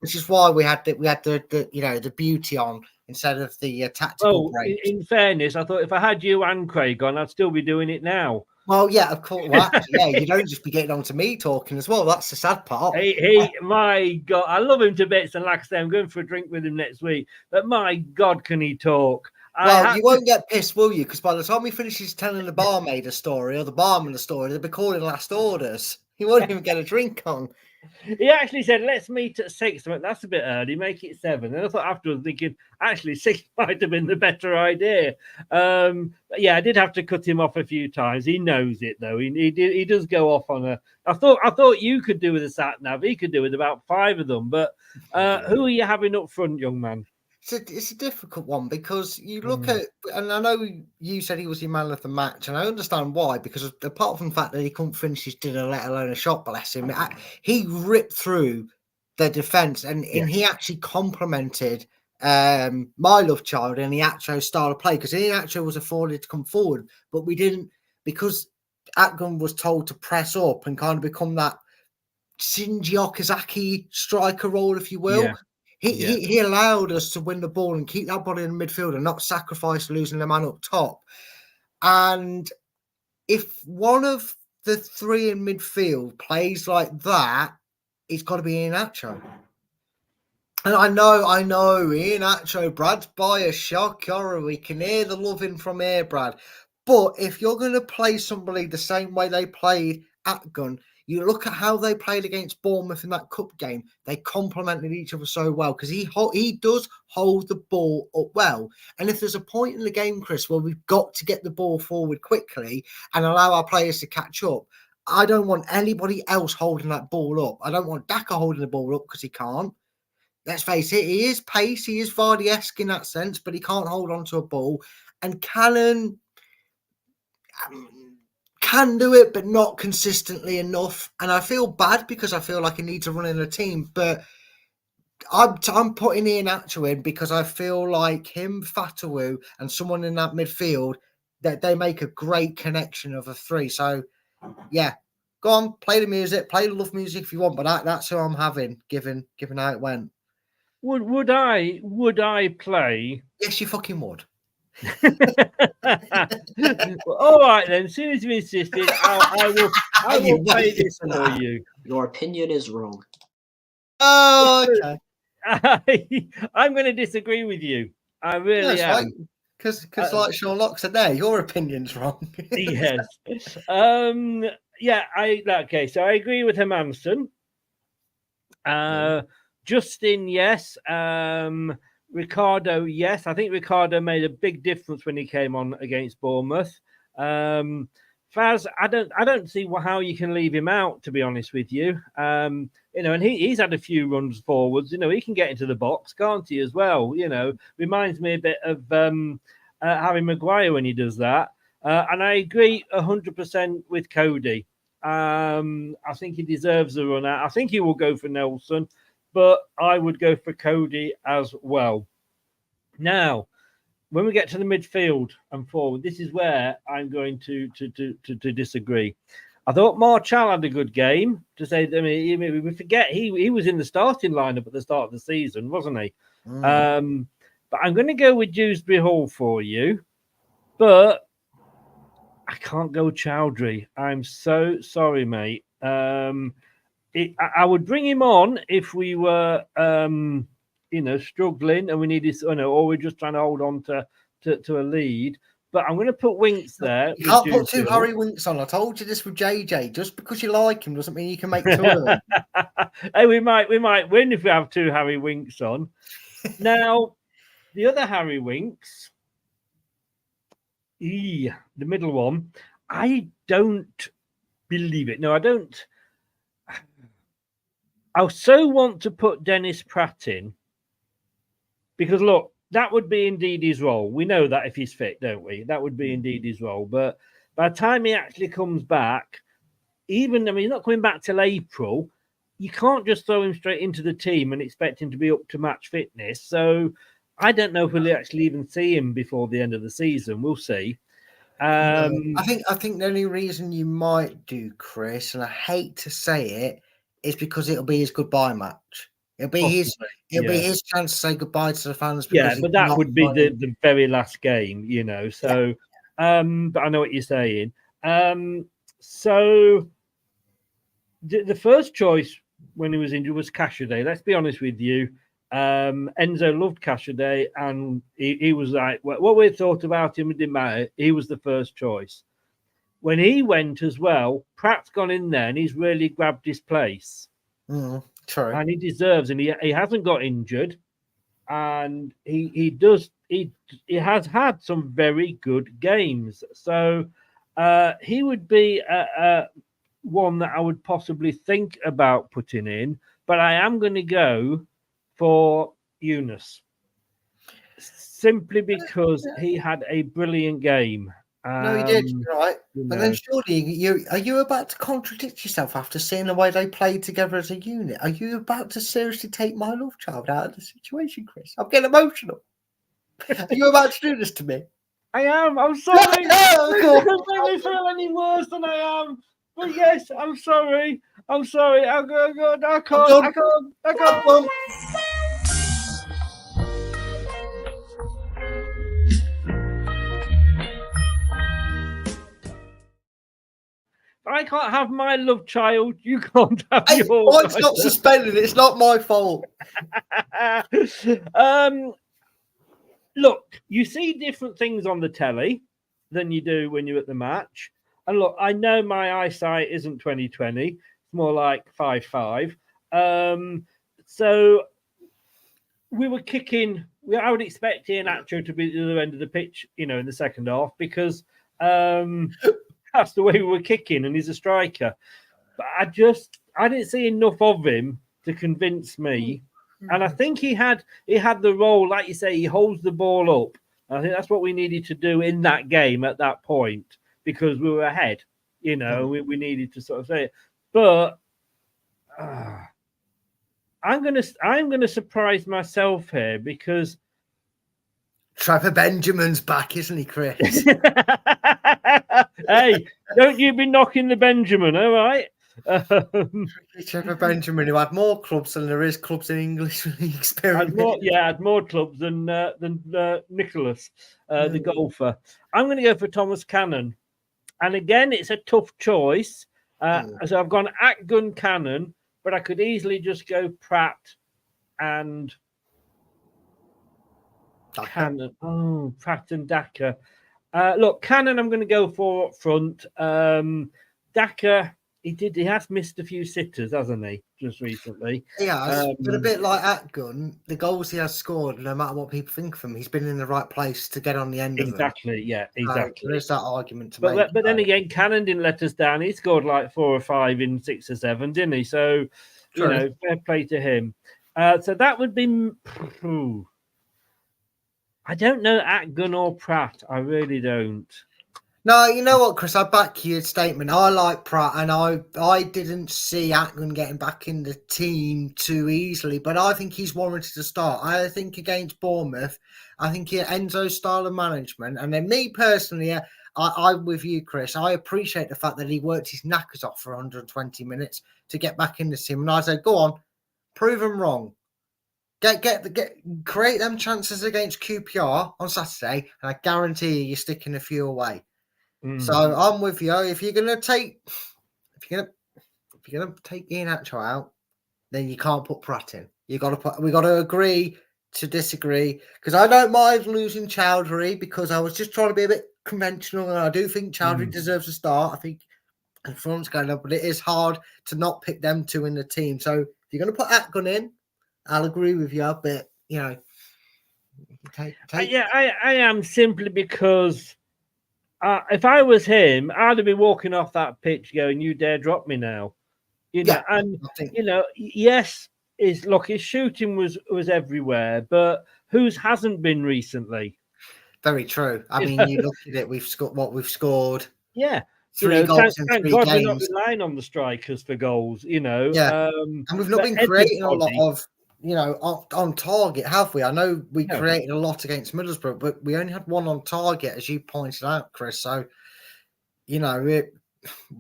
which is why we had the beauty on instead of the tactical break. In fairness, I thought if I had you and Craig on, I'd still be doing it now. Well, yeah, of course. Well, you don't just be getting on to me talking as well. That's the sad part. My God, I love him to bits, and like I say, I'm going for a drink with him next week. But my God, can he talk? Well, you won't get pissed, will you? Because by the time he finishes telling the barmaid a story or the barman a story, they'll be calling last orders. He won't even get a drink on. He actually said, let's meet at 6. I went, that's a bit early, make it 7. And I thought afterwards, thinking, actually, 6 might have been the better idea. But yeah, I did have to cut him off a few times. He knows it, though. He does go off on a... I thought you could do with a sat-nav. He could do with about 5 of them. But who are you having up front, young man? It's a difficult one because you look at, and I know you said he was your man of the match, and I understand why, because apart from the fact that he couldn't finish his dinner, let alone a shot, bless him, he ripped through the defence and he actually complimented my love child and Iheanacho's style of play, because Iheanacho was afforded to come forward, but we didn't, because Atkin was told to press up and kind of become that Shinji Okazaki striker role, if you will. Yeah. He allowed us to win the ball and keep that body in the midfield and not sacrifice losing the man up top. And if one of the 3 in midfield plays like that, it's got to be Iheanacho. And I know, Ian Acho, Brad's biased, shock horror. We can hear the loving from here, Brad. But if you're going to play somebody the same way they played at Gun, you look at how they played against Bournemouth in that cup game. They complemented each other so well because he does hold the ball up well. And if there's a point in the game, Chris, where we've got to get the ball forward quickly and allow our players to catch up, I don't want anybody else holding that ball up. I don't want Daka holding the ball up because he can't. Let's face it, he is pace, he is Vardy-esque in that sense, but he can't hold on to a ball. And Cannon can do it, but not consistently enough. And I feel bad because I feel like he needs to run in a team, but I'm putting Ian Acho in because I feel like him, Fatawu, and someone in that midfield, that they make a great connection of a three. So, yeah, go on, play the music, play the love music if you want, but that's who I'm having, given how it went. Would I play? Yes, you fucking would. Well, all right then. As soon as you insisted, I will play this for you. Your opinion is wrong. Oh, okay. I'm going to disagree with you. I really am. Because like Sean Locke said there, your opinion's wrong. Yes. Yeah. Okay. So I agree with Hermanson. Justin, yes. Ricardo, yes. I think Ricardo made a big difference when he came on against Bournemouth. Faz, I don't see how you can leave him out, to be honest with you. And he's had a few runs forwards. He can get into the box, can't he, as well? Reminds me a bit of Harry Maguire when he does that. And I agree 100% with Cody. I think he deserves a run out. I think he will go for Nelson, but I would go for Cody as well. Now, when we get to the midfield and forward, this is where I'm going to disagree. I thought Marchal had a good game. We forget he was in the starting lineup at the start of the season, wasn't he? But I'm going to go with Dewsbury Hall for you, but I can't go Chowdhury. I'm so sorry, mate. I would bring him on if we were, struggling and we needed, or we're just trying to hold on to a lead. But I'm going to put Winks there. You can't put two Harry Winks on. I told you this with JJ. Just because you like him doesn't mean you can make two of them. Hey, we might win if we have two Harry Winks on. Now, the other Harry Winks, the middle one, I don't believe it. No, I don't. I so want to put Dennis Pratt in because, look, that would be indeed his role. We know that if he's fit, don't we? That would be indeed his role. But by the time he actually comes back, he's not coming back till April. You can't just throw him straight into the team and expect him to be up to match fitness. So I don't know if we'll actually even see him before the end of the season. We'll see. I think the only reason you might do, Chris, and I hate to say it, is because it'll be his goodbye match. It'll be his chance to say goodbye to the fans. Yeah, but that would be the very last game, So, but I know what you're saying. So the first choice when he was injured was Cashaday. Let's be honest with you. Enzo loved Cashaday, and he was like, what we thought about him, it didn't matter. He was the first choice. When he went as well, Pratt's gone in there and he's really grabbed his place. True. And he deserves, and he hasn't got injured, and he has had some very good games. So he would be one that I would possibly think about putting in, but I am going to go for Yunus simply because he had a brilliant game. No, he did, right? But then surely are you about to contradict yourself after seeing the way they played together as a unit? Are you about to seriously take my love child out of the situation, Chris? I'm getting emotional. Are you about to do this to me? I am. I'm sorry. It doesn't make me feel any worse than I am. But yes, I'm sorry. I can't. I can't have my love child. You can't have Hey, yours. mine's not suspended. It's not my fault. Look, you see different things on the telly than you do when you're at the match. And look, I know my eyesight isn't 20/20. It's more like 5/5. So we were kicking. I would expect Iheanacho to be at the other end of the pitch, in the second half, because that's the way we were kicking, and he's a striker. But I didn't see enough of him to convince me. And I think he had the role, like you say, he holds the ball up. I think that's what we needed to do in that game at that point, because we were ahead. We needed to sort of say it. But I'm gonna surprise myself here, because Trevor Benjamin's back, isn't he, Chris? Hey, don't you be knocking the Benjamin, all right? Trevor Benjamin, who had more clubs than there is clubs in English experiment. Had more clubs than Nicholas, the golfer. I'm going to go for Thomas Cannon, and again, it's a tough choice. So I've gone Atgun Cannon, but I could easily just go Pratt and Cannon. Oh, Pratt and Daka. Look, Cannon, I'm going to go for up front. Daka. He has missed a few sitters, hasn't he, just recently? He has, but a bit like Atgun, the goals he has scored, no matter what people think of him, he's been in the right place to get on the end of them. Exactly, yeah, exactly. There's that argument to make. But then again, Cannon didn't let us down. He scored like 4 or 5 in 6 or 7, didn't he? So, fair play to him. So that would be... I don't know Atgun or Pratt. I really don't. No, you know what, Chris? I back your statement. I like Pratt, and I didn't see Atgun getting back in the team too easily, but I think he's warranted to start. I think against Bournemouth, I think Enzo's style of management, and then me personally, I'm with you, Chris. I appreciate the fact that he worked his knackers off for 120 minutes to get back in the team, and I said, go on, prove him wrong. Create them chances against QPR on Saturday, and I guarantee you're sticking a few away. So I'm with you. If you're gonna take Iheanacho out, then you can't put Pratt in. We got to agree to disagree, because I don't mind losing Chowdhury, because I was just trying to be a bit conventional, and I do think Chowdhury deserves a start. I think the front's going up, but it is hard to not pick them two in the team. So if you're gonna put Atgun in, I'll agree with you, but I am, simply because. If I was him, I'd have been walking off that pitch going, "You dare drop me now?" Yes, his shooting was everywhere, but whose hasn't been recently? Very true. I mean, you look at it, we've scored. Yeah. 3 goals in 3 God, games. we're not relying on the strikers for goals, Yeah. And we've not been creating a lot of, on target, have we? I know we created a lot against Middlesbrough, but we only had 1 on target, as you pointed out, Chris. So, we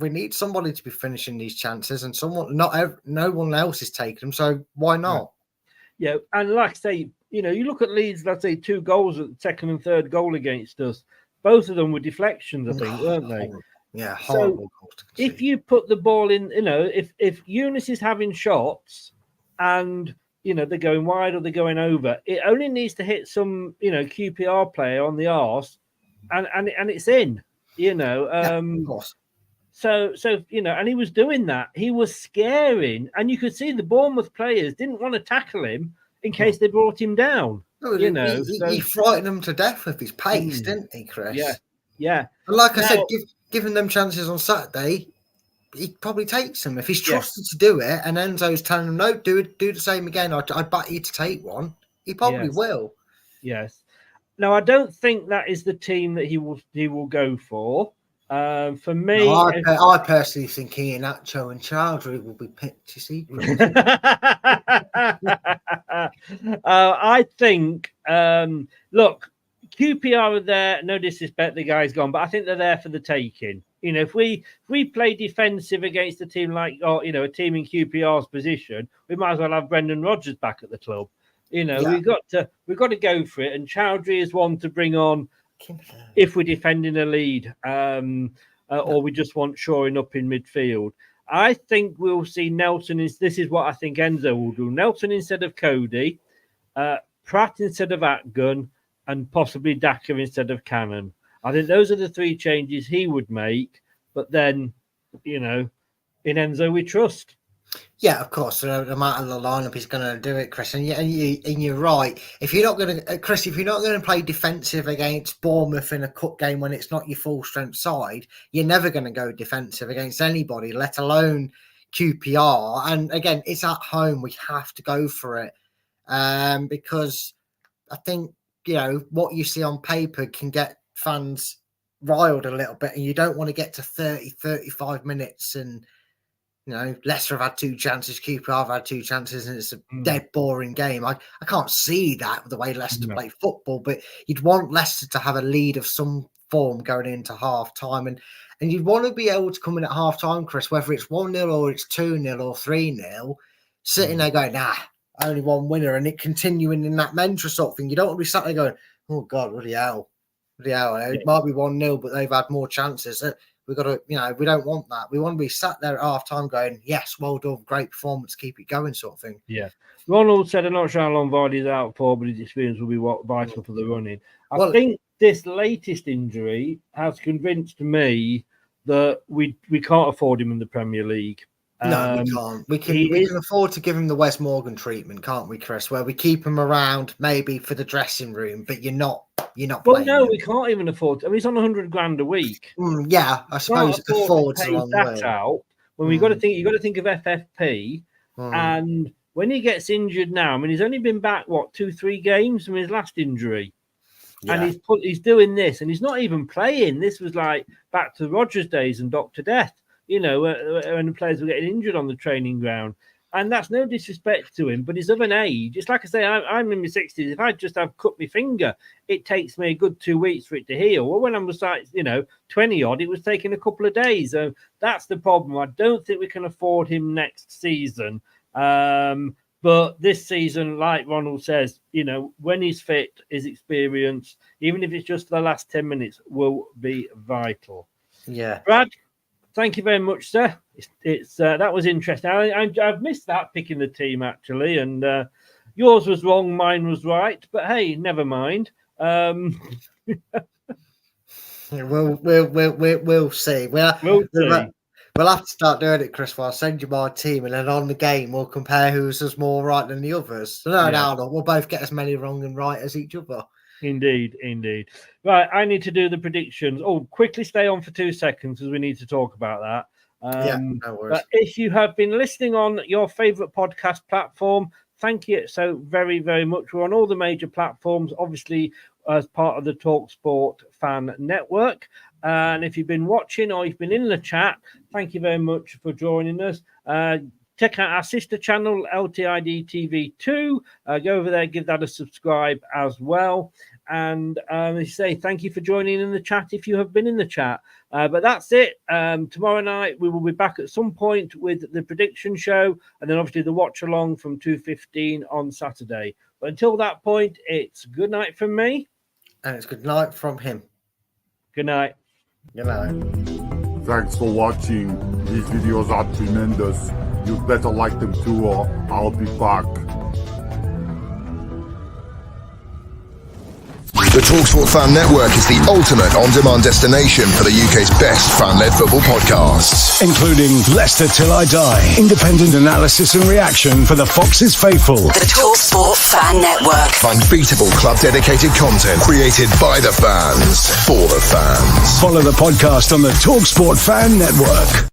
need somebody to be finishing these chances, and no one else is taking them. So why not? Yeah, and like I say, you look at Leeds. Let's say 2 goals at the second and third goal against us. Both of them were deflections, I think, weren't they? Yeah, horrible. So if you put the ball in, if Eunice is having shots and they're going wide or they're going over, it only needs to hit some QPR player on the arse, and it's in. Of course. So and he was doing that. He was scaring, and you could see the Bournemouth players didn't want to tackle him in case they brought him down. He frightened them to death with his pace, didn't he, Chris? Yeah. And like I said, giving them chances on Saturday, he probably takes them if he's trusted to do it. And Enzo's telling him, "No, do the same again. I bet you to take one." He probably will. Yes. Now, I don't think that is the team that he will go for. For me, I personally think Iheanacho and Chowdhury will be picked to secret. I think. Look, QPR are there. No disrespect, the guy's gone, but I think they're there for the taking. If we play defensive against a team like, a team in QPR's position, we might as well have Brendan Rodgers back at the club. We've got to go for it. And Chowdhury is one to bring on if we're defending a lead. or we just want shoring up in midfield. I think we'll see Nelson. This is what I think Enzo will do. Nelson instead of Cody, Pratt instead of Atgun, and possibly Daka instead of Cannon. I think those are the three changes he would make. But then, in Enzo we trust. Yeah, of course. No matter the lineup, he's going to do it, Chris. And you're right. If you're not going to, Chris, if you're not going to play defensive against Bournemouth in a cup game when it's not your full strength side, you're never going to go defensive against anybody, let alone QPR. And again, it's at home. We have to go for it because I think what you see on paper can get fans riled a little bit, and you don't want to get to 35 minutes and. Leicester have had 2 chances, QPR have had 2 chances, and it's a dead boring game. I can't see that the way Leicester play football, but you'd want Leicester to have a lead of some form going into half time. And you'd want to be able to come in at half time, Chris, whether it's 1-0 or it's 2-0 or 3-0, sitting there going, only one winner, and it continuing in that mental sort of thing. You don't want to be sat there going, oh, God, bloody hell. It might be 1-0, but they've had more chances. We've got to, we don't want that. We want to be sat there at half time going, yes, well done, great performance, keep it going, sort of thing. Yeah. Ronald said, I'm not sure how long Vardy's out for, but his experience will be vital for the running. I think this latest injury has convinced me that we can't afford him in the Premier League. No, we can't. We can afford to give him the Wes Morgan treatment, can't we, Chris? Where we keep him around maybe for the dressing room, but you're not. Well, no, we can't even afford. He's on $100,000 a week. Yeah, I suppose affords along the way. Out when you got to think of FFP, and when he gets injured now, he's only been back 2-3 games from his last injury, and he's doing this, and he's not even playing. This was like back to Rodgers days and Dr. Death, when the players were getting injured on the training ground. And that's no disrespect to him, but he's of an age. It's like I say, I'm in my 60s. If I just have cut my finger, it takes me a good 2 weeks for it to heal. Well, when I was 20-odd, it was taking a couple of days. So that's the problem. I don't think we can afford him next season. But this season, like Ronald says, when he's fit, his experience, even if it's just the last 10 minutes, will be vital. Yeah. Brad? Thank you very much, sir. It's that was interesting. I've missed that picking the team actually, and yours was wrong, mine was right. But hey, never mind. We'll see. We'll have to start doing it, Chris. I'll send you my team, and then on the game we'll compare who's more right than the others. No, we'll both get as many wrong and right as each other. Indeed. Right, I need to do the predictions. Quickly stay on for 2 seconds because we need to talk about that. No worries. But if you have been listening on your favourite podcast platform, thank you so very, very much. We're on all the major platforms, obviously, as part of the TalkSport fan network. And if you've been watching or you've been in the chat, thank you very much for joining us. Check out our sister channel, LTiDtv 2. Go over there, give that a subscribe as well. And say thank you for joining in the chat if you have been in the chat. But that's it. Tomorrow night, we will be back at some point with the prediction show. And then obviously the watch along from 2:15 on Saturday. But until that point, it's good night from me. And it's good night from him. Good night. Good night. Thanks for watching. These videos are tremendous. You'd better like them too, or I'll be back. The TalkSport Fan Network is the ultimate on-demand destination for the UK's best fan-led football podcasts. Including Leicester Till I Die, independent analysis and reaction for the Foxes faithful. The TalkSport Fan Network. Unbeatable club-dedicated content created by the fans, for the fans. Follow the podcast on the TalkSport Fan Network.